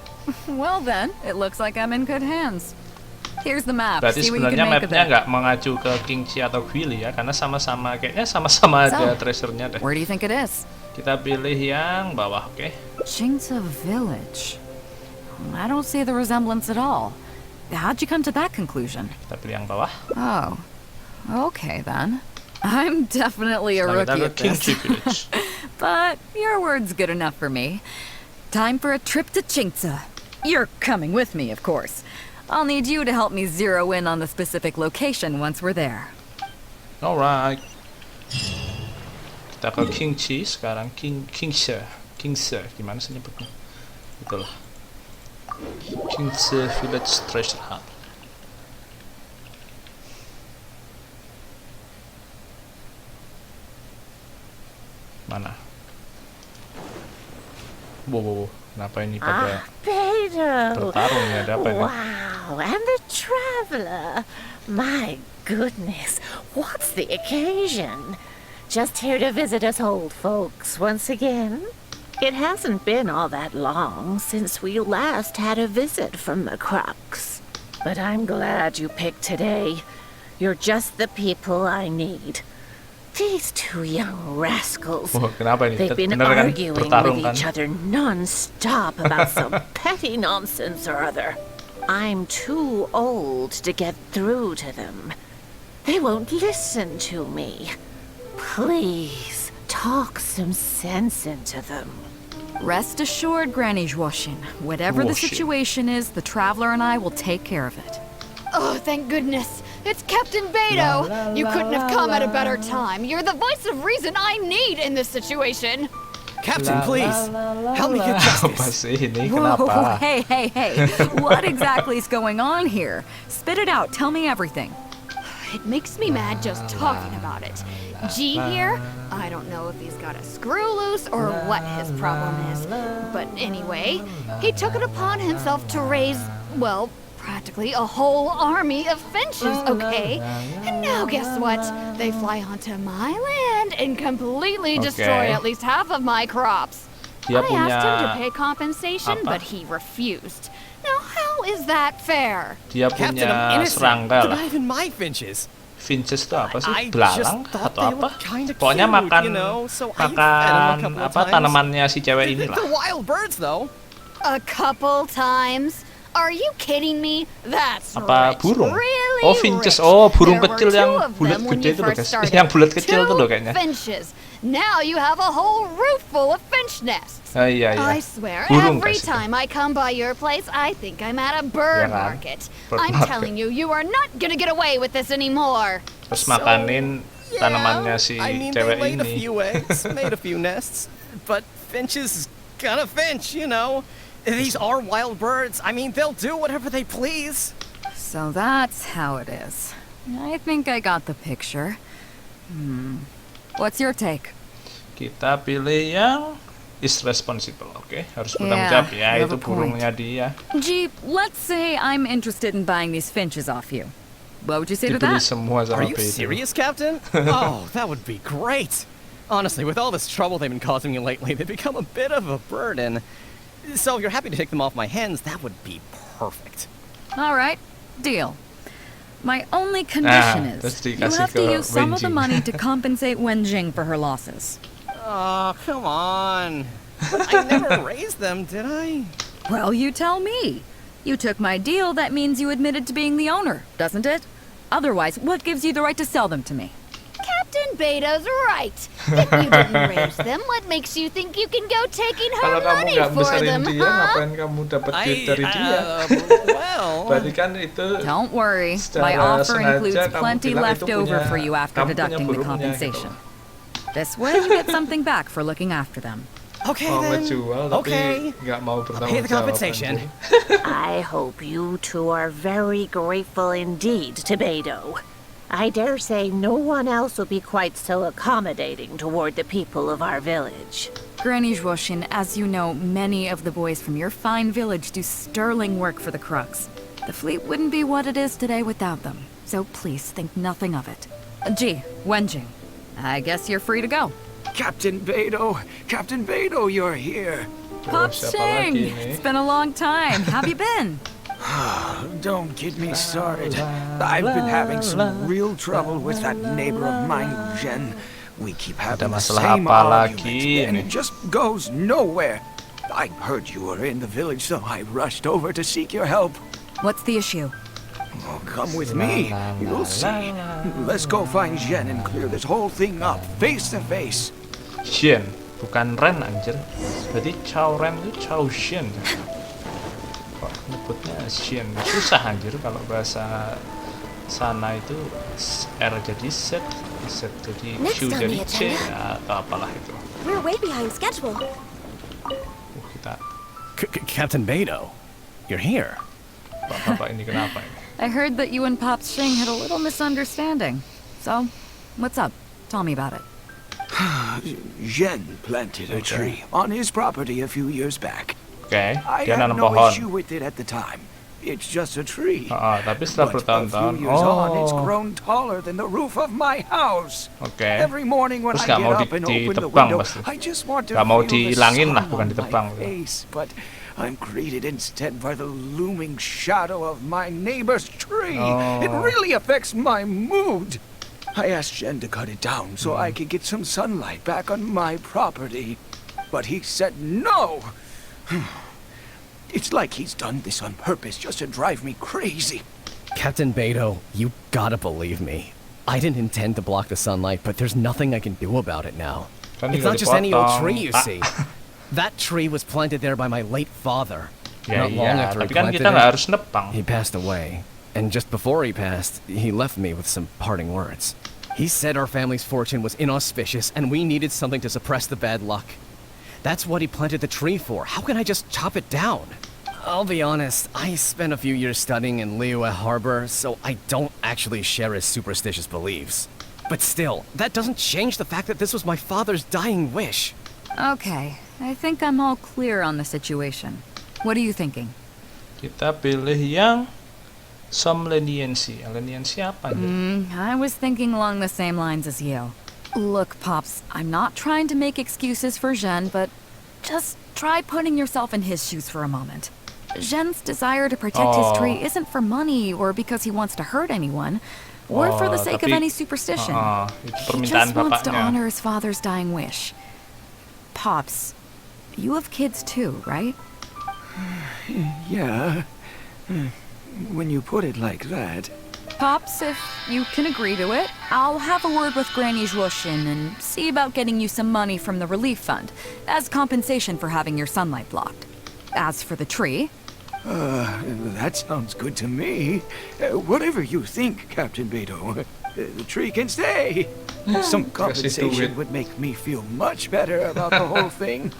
[SPEAKER 4] Well then, it looks like I'm in good hands. Here's the map.
[SPEAKER 1] Berarti
[SPEAKER 4] See what you can
[SPEAKER 1] sebenarnya
[SPEAKER 4] make of
[SPEAKER 1] mapnya
[SPEAKER 4] it.
[SPEAKER 1] nggak mengacu ke Kingchi atau Guili ya, karena sama-sama kayaknya sama-sama ada treasure-nya deh.
[SPEAKER 4] Where do you think it is?
[SPEAKER 1] Kita pilih yang bawah, oke?
[SPEAKER 4] Chingsa Village. I don't see the resemblance at all. How'd you come to that conclusion?
[SPEAKER 1] Kita pilih yang bawah.
[SPEAKER 4] Oh, okay then. I'm definitely a
[SPEAKER 1] Sekarang
[SPEAKER 4] rookie
[SPEAKER 1] kita
[SPEAKER 4] at
[SPEAKER 1] ke Kingchi
[SPEAKER 4] this.
[SPEAKER 1] Village.
[SPEAKER 4] But your word's good enough for me. Time for a trip to Chingsa. You're coming with me, of course. I'll need you to help me zero in on the specific location once we're there.
[SPEAKER 1] Alright. Kita ke Kingchi sekarang. Kingsa, gimana sih nyebutnya? Itulah. Kingsa Village Treasure Hunt. Mana? Wow. Kenapa ini pada bertarung ya? Ada apa ini?
[SPEAKER 8] Wow, and the traveler. My goodness, what's the occasion? Just here to visit us old folks once again? It hasn't been all that long since we last had a visit from the Crux. But I'm glad you picked today. You're just the people I need. These two young rascals,
[SPEAKER 1] Kenapa ini?
[SPEAKER 8] they've been
[SPEAKER 1] Bener kan?
[SPEAKER 8] arguing
[SPEAKER 1] Bertarung
[SPEAKER 8] with
[SPEAKER 1] kan?
[SPEAKER 8] each other non-stop about some petty nonsense or other. I'm too old to get through to them. They won't listen to me. Please, talk some sense into them.
[SPEAKER 4] Rest assured, Granny Zhuoshin, whatever the situation is, the traveler and I will take care of it.
[SPEAKER 2] Oh, thank goodness. It's Captain Beto. You couldn't have come at a better time. You're the voice of reason I need in this situation.
[SPEAKER 9] Captain, please, help me get
[SPEAKER 1] Apa
[SPEAKER 9] justice.
[SPEAKER 1] sih ini?
[SPEAKER 4] Whoa,
[SPEAKER 1] Kenapa?
[SPEAKER 4] hey. What exactly is going on here? Spit it out, tell me everything.
[SPEAKER 2] It makes me mad just talking about it. G here, I don't know if he's got a screw loose or what his problem is. But anyway, he took it upon himself to raise, well, practically a whole army of finches, okay? And now guess what? They fly onto my land and completely destroy at least half of my crops.
[SPEAKER 1] Dia
[SPEAKER 2] I asked him to
[SPEAKER 1] punya
[SPEAKER 2] pay compensation,
[SPEAKER 1] apa?
[SPEAKER 2] but he refused. Now how is that fair?
[SPEAKER 1] Dia
[SPEAKER 9] Captain,
[SPEAKER 1] punya
[SPEAKER 9] I'm innocent.
[SPEAKER 1] serangga
[SPEAKER 9] They're
[SPEAKER 1] lah.
[SPEAKER 9] not even my finches.
[SPEAKER 1] Finches itu apa sih?
[SPEAKER 9] I
[SPEAKER 1] Belalang
[SPEAKER 9] just thought
[SPEAKER 1] atau
[SPEAKER 9] they
[SPEAKER 1] apa?
[SPEAKER 9] looked kinda
[SPEAKER 1] Pokoknya
[SPEAKER 9] cute,
[SPEAKER 1] makan
[SPEAKER 9] you know, so I fed 'em a couple of
[SPEAKER 1] apa
[SPEAKER 9] times.
[SPEAKER 1] tanamannya si cewek ini lah.
[SPEAKER 9] They're wild birds, though.
[SPEAKER 2] A couple times? Are you kidding me? That's
[SPEAKER 1] Apa
[SPEAKER 2] rich.
[SPEAKER 1] burung?
[SPEAKER 2] Really
[SPEAKER 1] Oh, finches.
[SPEAKER 2] rich.
[SPEAKER 1] Oh, burung
[SPEAKER 2] There were
[SPEAKER 1] kecil yang
[SPEAKER 2] two of
[SPEAKER 1] bulat
[SPEAKER 2] them when
[SPEAKER 1] gede
[SPEAKER 2] you
[SPEAKER 1] itu loh,
[SPEAKER 2] first
[SPEAKER 1] guys.
[SPEAKER 2] started.
[SPEAKER 1] Yang bulat kecil tuh loh
[SPEAKER 2] Two
[SPEAKER 1] kayaknya.
[SPEAKER 2] finches. Now you have a whole roof full of finch nests.
[SPEAKER 1] Iya.
[SPEAKER 2] I swear,
[SPEAKER 1] Burung,
[SPEAKER 2] every
[SPEAKER 1] guys, itu.
[SPEAKER 2] time I come by your place, I think I'm at a bird
[SPEAKER 1] Ya kan?
[SPEAKER 2] market.
[SPEAKER 1] Bird
[SPEAKER 2] I'm
[SPEAKER 1] market.
[SPEAKER 2] telling you, you are not gonna get away with this anymore.
[SPEAKER 1] Terus makanin tanamannya si
[SPEAKER 10] I mean,
[SPEAKER 1] cewek
[SPEAKER 10] they laid a
[SPEAKER 1] ini.
[SPEAKER 10] few eggs, made a few nests, but finches gonna finch, you know. These are wild birds. I mean, they'll do whatever they please.
[SPEAKER 4] So that's how it is. I think I got the picture. What's your take?
[SPEAKER 1] Kita pilih yang is responsible, oke? Harus bertanggung
[SPEAKER 4] Yeah,
[SPEAKER 1] jawab ya,
[SPEAKER 4] you have
[SPEAKER 1] itu
[SPEAKER 4] a point.
[SPEAKER 1] burungnya dia.
[SPEAKER 4] Jeep, let's say I'm interested in buying these finches off you. What would you say to
[SPEAKER 1] Dibeli
[SPEAKER 4] that?
[SPEAKER 1] semua
[SPEAKER 10] Are
[SPEAKER 1] sama
[SPEAKER 10] you
[SPEAKER 1] Beidou.
[SPEAKER 10] serious, Captain? Oh, that would be great. Honestly, with all this trouble they've been causing me lately, they've become a bit of a burden. So if you're happy to take them off my hands, that would be perfect.
[SPEAKER 4] All right, deal. My only condition
[SPEAKER 1] terus
[SPEAKER 4] is you
[SPEAKER 1] dikasih
[SPEAKER 4] have to
[SPEAKER 1] ke
[SPEAKER 4] use some of the
[SPEAKER 1] Wenjing.
[SPEAKER 4] money to compensate Wenjing for her losses.
[SPEAKER 10] Oh, come on. I never raised them, did I?
[SPEAKER 4] Well, you tell me. You took my deal, that means you admitted to being the owner, doesn't it? Otherwise, what gives you the right to sell them to me?
[SPEAKER 3] Captain Beto's right. If you didn't raise them, what makes you think you can go taking
[SPEAKER 1] Kalau
[SPEAKER 3] her
[SPEAKER 1] kamu
[SPEAKER 3] money
[SPEAKER 1] nggak
[SPEAKER 3] for
[SPEAKER 1] besarin
[SPEAKER 3] them,
[SPEAKER 1] dia,
[SPEAKER 3] huh?
[SPEAKER 1] ngapain kamu dapat duit dari dia?
[SPEAKER 10] Well...
[SPEAKER 1] Berarti kan itu
[SPEAKER 4] Don't worry, my
[SPEAKER 1] secara
[SPEAKER 4] offer
[SPEAKER 1] sengaja
[SPEAKER 4] includes
[SPEAKER 1] kamu
[SPEAKER 4] plenty
[SPEAKER 1] bilang
[SPEAKER 4] left
[SPEAKER 1] itu
[SPEAKER 4] over
[SPEAKER 1] punya-
[SPEAKER 4] for you after
[SPEAKER 1] kamu punya
[SPEAKER 4] deducting the
[SPEAKER 1] burungnya,
[SPEAKER 4] compensation.
[SPEAKER 1] gitu.
[SPEAKER 4] This way, you get something back for looking after them.
[SPEAKER 10] Okay,
[SPEAKER 1] Mau
[SPEAKER 10] then.
[SPEAKER 1] ngejual tapi
[SPEAKER 10] Okay.
[SPEAKER 1] nggak mau
[SPEAKER 10] Pay
[SPEAKER 1] bertanggung
[SPEAKER 10] the
[SPEAKER 1] jawab.
[SPEAKER 10] compensation.
[SPEAKER 8] I hope you two are very grateful indeed to Beto. I dare say no one else will be quite so accommodating toward the people of our village.
[SPEAKER 4] Granny Zhuoshin, as you know, many of the boys from your fine village do sterling work for the Krugs. The fleet wouldn't be what it is today without them, so please think nothing of it. Gee, Wenjing, I guess you're free to go.
[SPEAKER 6] Captain Beto, you're here.
[SPEAKER 4] Pop
[SPEAKER 1] Siapa lagi
[SPEAKER 4] Shing!
[SPEAKER 1] nih?
[SPEAKER 4] It's been a long time. How have you been?
[SPEAKER 6] Don't get me started. I've been having some real trouble with that neighbor of mine, Jen. We keep having the
[SPEAKER 1] masalah
[SPEAKER 6] same
[SPEAKER 1] apa
[SPEAKER 6] argument,
[SPEAKER 1] lagi
[SPEAKER 6] and
[SPEAKER 1] ini?
[SPEAKER 6] it just goes nowhere. I heard you were in the village, so I rushed over to seek your help.
[SPEAKER 4] What's the issue?
[SPEAKER 6] Oh, come with me. You'll see. Let's go find Jen and clear this whole thing up, face to face.
[SPEAKER 1] Shen, bukan Ren anjir. Berarti Chao Ren itu Chao Shen. Kok nyebutnya Shen? Susah anjir kalau bahasa sana itu R jadi Z, Z jadi
[SPEAKER 3] Next
[SPEAKER 1] Shu
[SPEAKER 3] on
[SPEAKER 1] jadi
[SPEAKER 3] the
[SPEAKER 1] C
[SPEAKER 3] agenda.
[SPEAKER 1] atau apalah itu.
[SPEAKER 3] We're way behind schedule.
[SPEAKER 1] Kita
[SPEAKER 10] Captain Beto, you're here.
[SPEAKER 1] bapak-bapak ini kenapa ini?
[SPEAKER 4] I heard that you and Pop Shing had a little misunderstanding. So, what's up? Tell me about it.
[SPEAKER 6] Jen planted a tree on his property a few years back.
[SPEAKER 1] Oke,
[SPEAKER 6] I
[SPEAKER 1] dia
[SPEAKER 6] had
[SPEAKER 1] nanam
[SPEAKER 6] no
[SPEAKER 1] pohon.
[SPEAKER 6] issue with it at the time. It's just a tree.
[SPEAKER 1] Tapi setelah
[SPEAKER 6] But a
[SPEAKER 1] bertahun-tahun,
[SPEAKER 6] few years on, it's
[SPEAKER 1] oh,
[SPEAKER 6] grown taller than the roof of my house.
[SPEAKER 1] oke.
[SPEAKER 6] Every morning when
[SPEAKER 1] Terus
[SPEAKER 6] I
[SPEAKER 1] nggak mau
[SPEAKER 6] get up and open the
[SPEAKER 1] ditebang
[SPEAKER 6] window,
[SPEAKER 1] pasti.
[SPEAKER 6] I just want to
[SPEAKER 1] Nggak mau
[SPEAKER 6] feel the
[SPEAKER 1] dihilangin lah,
[SPEAKER 6] sun
[SPEAKER 1] bukan
[SPEAKER 6] on
[SPEAKER 1] ditebang.
[SPEAKER 6] my face. But I'm greeted instead by the looming shadow of my neighbor's tree. It
[SPEAKER 1] Oh.
[SPEAKER 6] really affects my mood. I asked Jen to cut it down so I could get some sunlight back on my property. But he said no. It's like he's done this on purpose just to drive me crazy.
[SPEAKER 10] Captain Beto, you gotta believe me. I didn't intend to block the sunlight, but there's nothing I can do about it now.
[SPEAKER 1] Kan
[SPEAKER 10] It's
[SPEAKER 1] tinggal
[SPEAKER 10] not just any old
[SPEAKER 1] dipotong.
[SPEAKER 10] tree, you see. That tree was planted there by my late father.
[SPEAKER 1] Ya
[SPEAKER 10] Not long
[SPEAKER 1] iya,
[SPEAKER 10] after
[SPEAKER 1] tapi
[SPEAKER 10] he
[SPEAKER 1] kan
[SPEAKER 10] planted
[SPEAKER 1] kita nggak
[SPEAKER 10] it,
[SPEAKER 1] harus nepang.
[SPEAKER 10] he passed away. And just before he passed, he left me with some parting words. He said our family's fortune was inauspicious and we needed something to suppress the bad luck. That's what he planted the tree for. How can I just chop it down? I'll be honest, I spent a few years studying in Liyue Harbor, so I don't actually share his superstitious beliefs. But still, that doesn't change the fact that this was my father's dying wish.
[SPEAKER 4] Okay, I think I'm all clear on the situation. What are you thinking?
[SPEAKER 1] Kita pilih yang somleniency. Leniency apa aja?
[SPEAKER 4] I was thinking along the same lines as you. Look, Pops, I'm not trying to make excuses for Zhen, but just try putting yourself in his shoes for a moment. Zhen's desire to protect his tree isn't for money or because he wants to hurt anyone, or for the sake of
[SPEAKER 1] tapi-
[SPEAKER 4] any superstition.
[SPEAKER 1] Itu
[SPEAKER 4] He
[SPEAKER 1] permintaan
[SPEAKER 4] just wants to
[SPEAKER 1] bapaknya.
[SPEAKER 4] honor his father's dying wish. Pops, you have kids too, right?
[SPEAKER 6] Yeah. When you put it like that.
[SPEAKER 4] Pops, if you can agree to it, I'll have a word with Granny Zhuoshin and see about getting you some money from the relief fund as compensation for having your sunlight blocked. As for the tree,
[SPEAKER 6] That sounds good to me. Whatever you think, Captain Beto. The tree can stay. Some compensation would make me feel much better about the whole thing.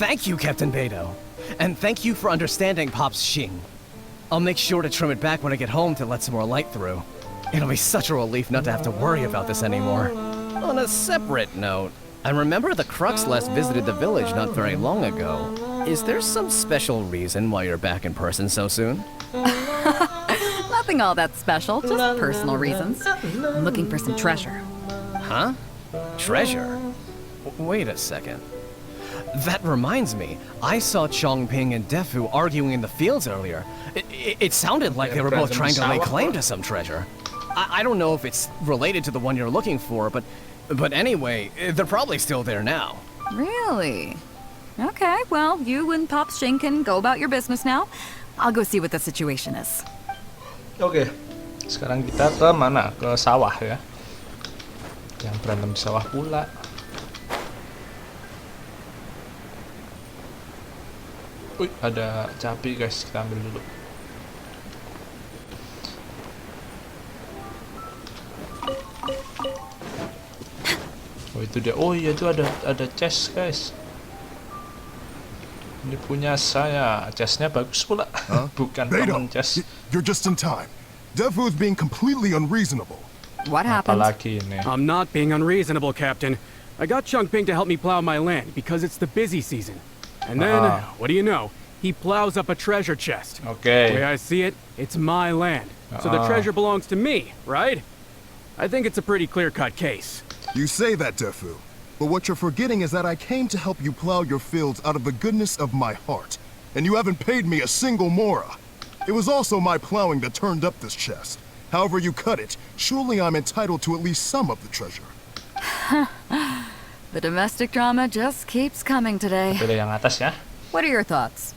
[SPEAKER 10] Thank you, Captain Beidou. And thank you for understanding Pop's Xing. I'll make sure to trim it back when I get home to let some more light through. It'll be such a relief not to have to worry about this anymore. On a separate note, I remember the Crux last visited the village not very long ago. Is there some special reason why you're back in person so soon?
[SPEAKER 4] Nothing all that special, just personal reasons. I'm looking for some treasure.
[SPEAKER 10] Huh? Treasure? Wait a second. That reminds me, I saw Chongping and Defu arguing in the fields earlier. It sounded like they were both trying to lay claim to some treasure. I don't know if it's related to the one you're looking for, but anyway, they're probably still there now.
[SPEAKER 4] Really? Okay, well, you and Pop Xing can go about your business now. I'll go see what the situation is.
[SPEAKER 1] Oke, sekarang kita ke mana? Ke sawah ya. Yang berantem di sawah pula. Wih, ada cabai guys, kita ambil dulu. Oh itu dia. Oh iya itu ada chest guys. Ini punya saya. Chestnya bagus pula. Bukan common chest.
[SPEAKER 11] You're just in time. Defu is being completely unreasonable.
[SPEAKER 4] What happened?
[SPEAKER 1] Apalagi ini.
[SPEAKER 9] I'm not being unreasonable, Captain. I got Chongping to help me plow my land because it's the busy season. And then, what do you know? He plows up a treasure chest.
[SPEAKER 1] Okay.
[SPEAKER 9] The way I see it, it's my land. So the treasure belongs to me, right? I think it's a pretty clear-cut case.
[SPEAKER 11] You say that, Defu. But what you're forgetting is that I came to help you plow your fields out of the goodness of my heart. And you haven't paid me a single mora. It was also my plowing that turned up this chest. However you cut it, surely I'm entitled to at least some of the treasure.
[SPEAKER 4] The domestic drama just keeps coming today.
[SPEAKER 1] Pilih yang atas ya.
[SPEAKER 4] What are your thoughts?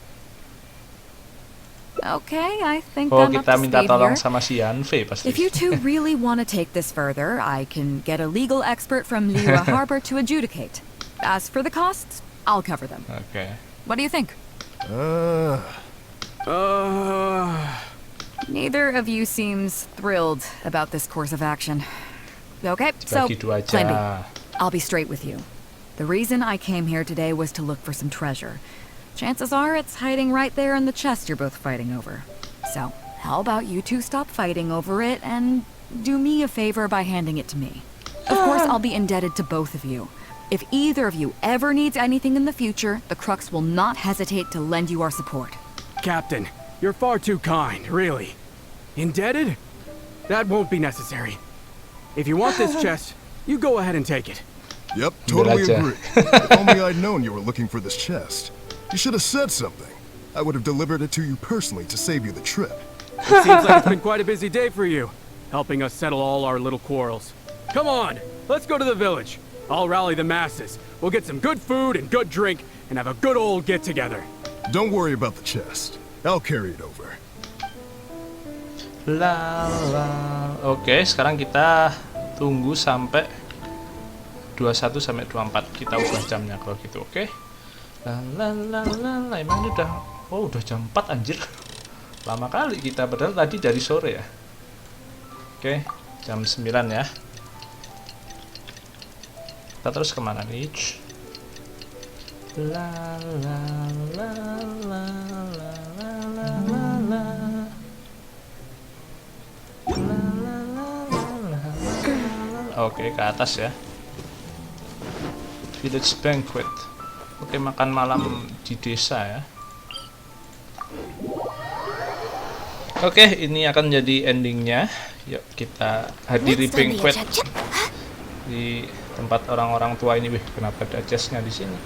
[SPEAKER 4] Okay, I think
[SPEAKER 1] Oh,
[SPEAKER 4] I'm up
[SPEAKER 1] kita
[SPEAKER 4] to
[SPEAKER 1] minta
[SPEAKER 4] speed
[SPEAKER 1] tolong
[SPEAKER 4] here.
[SPEAKER 1] sama si Yanfei pasti.
[SPEAKER 4] If you two really want to take this further, I can get a legal expert from Liwa Harbor to adjudicate. As for the costs, I'll cover them.
[SPEAKER 1] Okay.
[SPEAKER 4] What do you think? Neither of you seems thrilled about this course of action. Okay, so
[SPEAKER 1] Dibagi dua aja.
[SPEAKER 4] plan B. I'll be straight with you. The reason I came here today was to look for some treasure. Chances are it's hiding right there in the chest you're both fighting over. So, how about you two stop fighting over it and do me a favor by handing it to me? Of course, I'll be indebted to both of you. If either of you ever needs anything in the future, the Crux will not hesitate to lend you our support.
[SPEAKER 9] Captain, you're far too kind, really. Indebted? That won't be necessary. If you want this chest, you go ahead and take it.
[SPEAKER 11] Yep, totally
[SPEAKER 1] Gotcha.
[SPEAKER 11] agree. If only I'd known you were looking for this chest. You should have said something. I would have delivered it to you personally to save you the trip.
[SPEAKER 9] It seems like it's been quite a busy day for you, helping us settle all our little quarrels. Come on, let's go to the village. I'll rally the masses. We'll get some good food and good drink and have a good old get-together.
[SPEAKER 11] Don't worry about the chest. I'll carry it over.
[SPEAKER 1] Oke, sekarang kita tunggu sampai 21 sampai 24. Kita ubah jamnya kalau gitu, oke? Emang ini udah jam 4 anjir. Lama kali kita, padahal tadi dari sore ya. Oke, jam 9 ya. Kita terus kemana nih? Oke, ke atas ya. Village banquet. Oke, makan malam di desa ya. Oke, ini akan jadi endingnya. Yuk kita hadiri banquet di tempat orang-orang tua ini. Wih, kenapa ada chestnya di sini?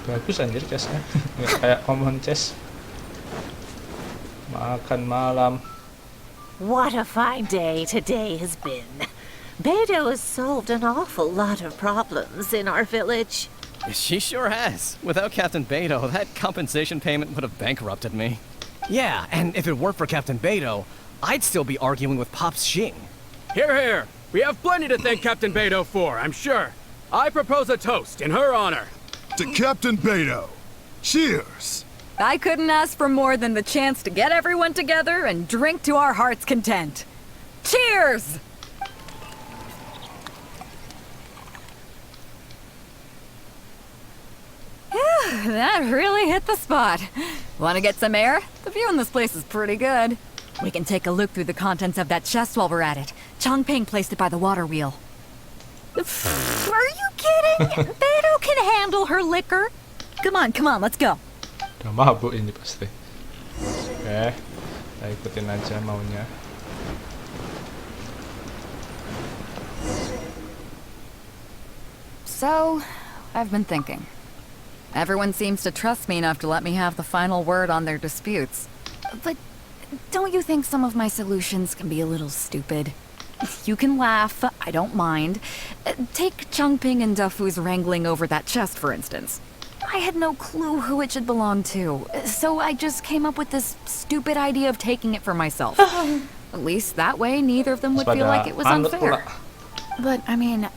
[SPEAKER 1] Bagus anjir chestnya. Nggak kayak common chest. Makan malam.
[SPEAKER 8] What a fine day today has been. Beidou has solved an awful lot of problems in our village.
[SPEAKER 10] She sure has. Without Captain Beidou, that compensation payment would have bankrupted me. Yeah, and if it weren't for Captain Beidou, I'd still be arguing with Pop's Xing.
[SPEAKER 9] Here, here. We have plenty to thank Captain Beidou for, I'm sure. I propose a toast in her honor.
[SPEAKER 11] To Captain Beidou. Cheers!
[SPEAKER 4] I couldn't ask for more than the chance to get everyone together and drink to our heart's content. Cheers! That really hit the spot. Want to get some air? The view in this place is pretty good. We can take a look through the contents of that chest while we're at it. Chongping placed it by the water wheel. Are you kidding? Beto can handle her liquor. Come on, let's go.
[SPEAKER 1] Udah mabuk ini pasti. Oke, kita ikutin aja maunya.
[SPEAKER 4] So, I've been thinking. Everyone seems to trust me enough to let me have the final word on their disputes. But don't you think some of my solutions can be a little stupid? You can laugh, I don't mind. Take Chongping and Dufu's wrangling over that chest, for instance. I had no clue who it should belong to, so I just came up with this stupid idea of taking it for myself. At least that way, neither of them would feel like it was unfair. But, I mean,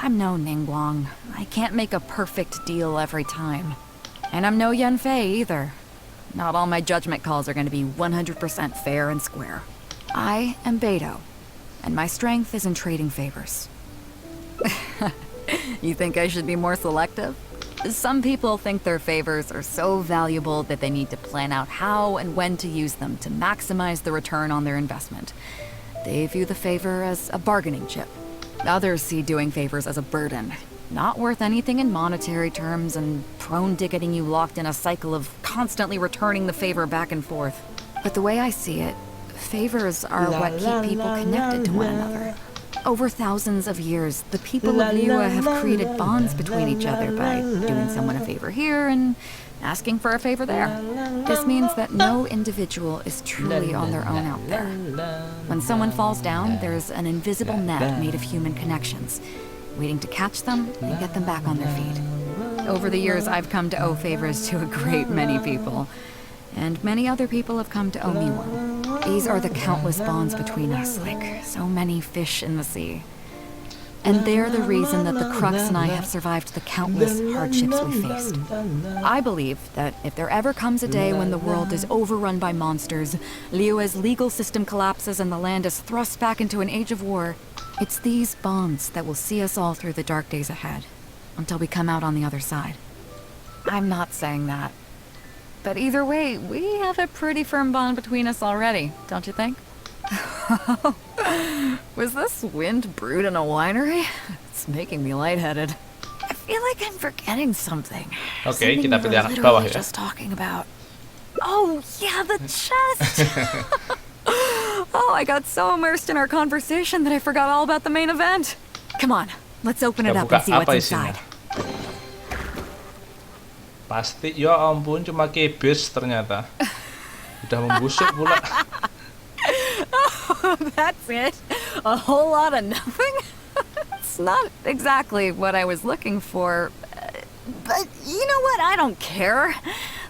[SPEAKER 4] I'm no Ningguang. I can't make a perfect deal every time. And I'm no Yanfei either. Not all my judgment calls are going to be 100% fair and square. I am Beto, and my strength is in trading favors. You think I should be more selective? Some people think their favors are so valuable that they need to plan out how and when to use them to maximize the return on their investment. They view the favor as a bargaining chip. Others see doing favors as a burden, not worth anything in monetary terms and prone to getting you locked in a cycle of constantly returning the favor back and forth. But the way I see it, favors are what keep people connected to one another. Over thousands of years, the people of Liyue have created bonds between each other by doing someone a favor here and asking for a favor there. This means that no individual is truly on their own out there. When someone falls down, there's an invisible net made of human connections, waiting to catch them and get them back on their feet. Over the years, I've come to owe favors to a great many people, and many other people have come to owe me one. These are the countless bonds between us, like so many fish in the sea. And they're the reason that the Crux and I have survived the countless hardships we faced. I believe that if there ever comes a day when the world is overrun by monsters, Liyue's legal system collapses and the land is thrust back into an age of war, it's these bonds that will see us all through the dark days ahead, until we come out on the other side. I'm not saying that. But either way, we have a pretty firm bond between us already, don't you think? Was this wind brewed in a winery? It's making me lightheaded. I feel like I'm forgetting something.
[SPEAKER 1] Okay, kita pilih anak
[SPEAKER 4] literally
[SPEAKER 1] bawah ya.
[SPEAKER 4] just talking about. Oh, yeah, the chest! Oh, I got so immersed in our conversation that I forgot all about the main event. Come on, let's open it up and see what's inside.
[SPEAKER 1] Pasti, ya ampun, cuma kebis ternyata. Udah membusuk pula.
[SPEAKER 4] Oh, that's it? A whole lot of nothing? It's not exactly what I was looking for. But you know what? I don't care.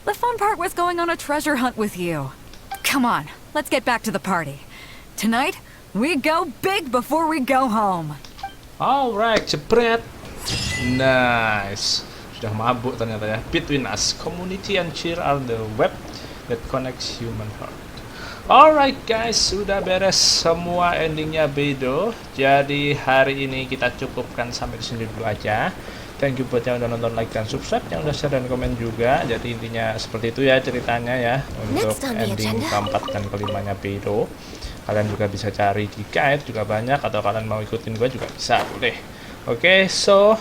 [SPEAKER 4] The fun part was going on a treasure hunt with you. Come on, let's get back to the party. Tonight, we go big before we go home.
[SPEAKER 1] Alright, jebret. Nice. Sudah mabuk ternyata ya. Between us, community and cheer are the web that connects human heart. Alright guys, sudah beres semua endingnya Bedo. Jadi hari ini kita cukupkan sampai di sini dulu aja. Thank you buat yang udah nonton, like dan subscribe, yang udah share dan komen juga. Jadi intinya seperti itu ya ceritanya ya untuk ending keempat dan kelimanya Bedo. Kalian juga bisa cari di guide juga banyak, atau kalian mau ikutin gue juga bisa, boleh. Oke, so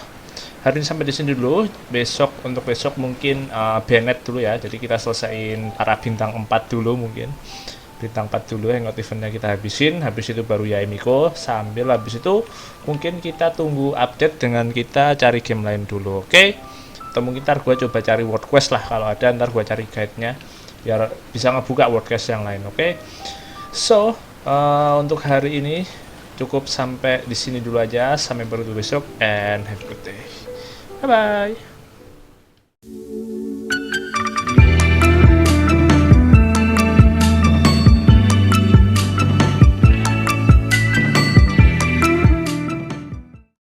[SPEAKER 1] hari ini sampai di sini dulu. Untuk besok mungkin Bennett dulu ya. Jadi kita selesaiin para bintang 4 dulu mungkin. Bintang 4 dulu yang eventnya kita habisin. Habis itu baru Yaimiko. Sambil habis itu mungkin kita tunggu update dengan kita cari game lain dulu. Oke? Atau mungkin ntar gue coba cari world quest lah. Kalau ada ntar gue cari guide-nya biar bisa ngebuka world quest yang lain. Oke? So, untuk hari ini cukup sampai di sini dulu aja. Sampai bertemu besok and have a good day. Bye bye.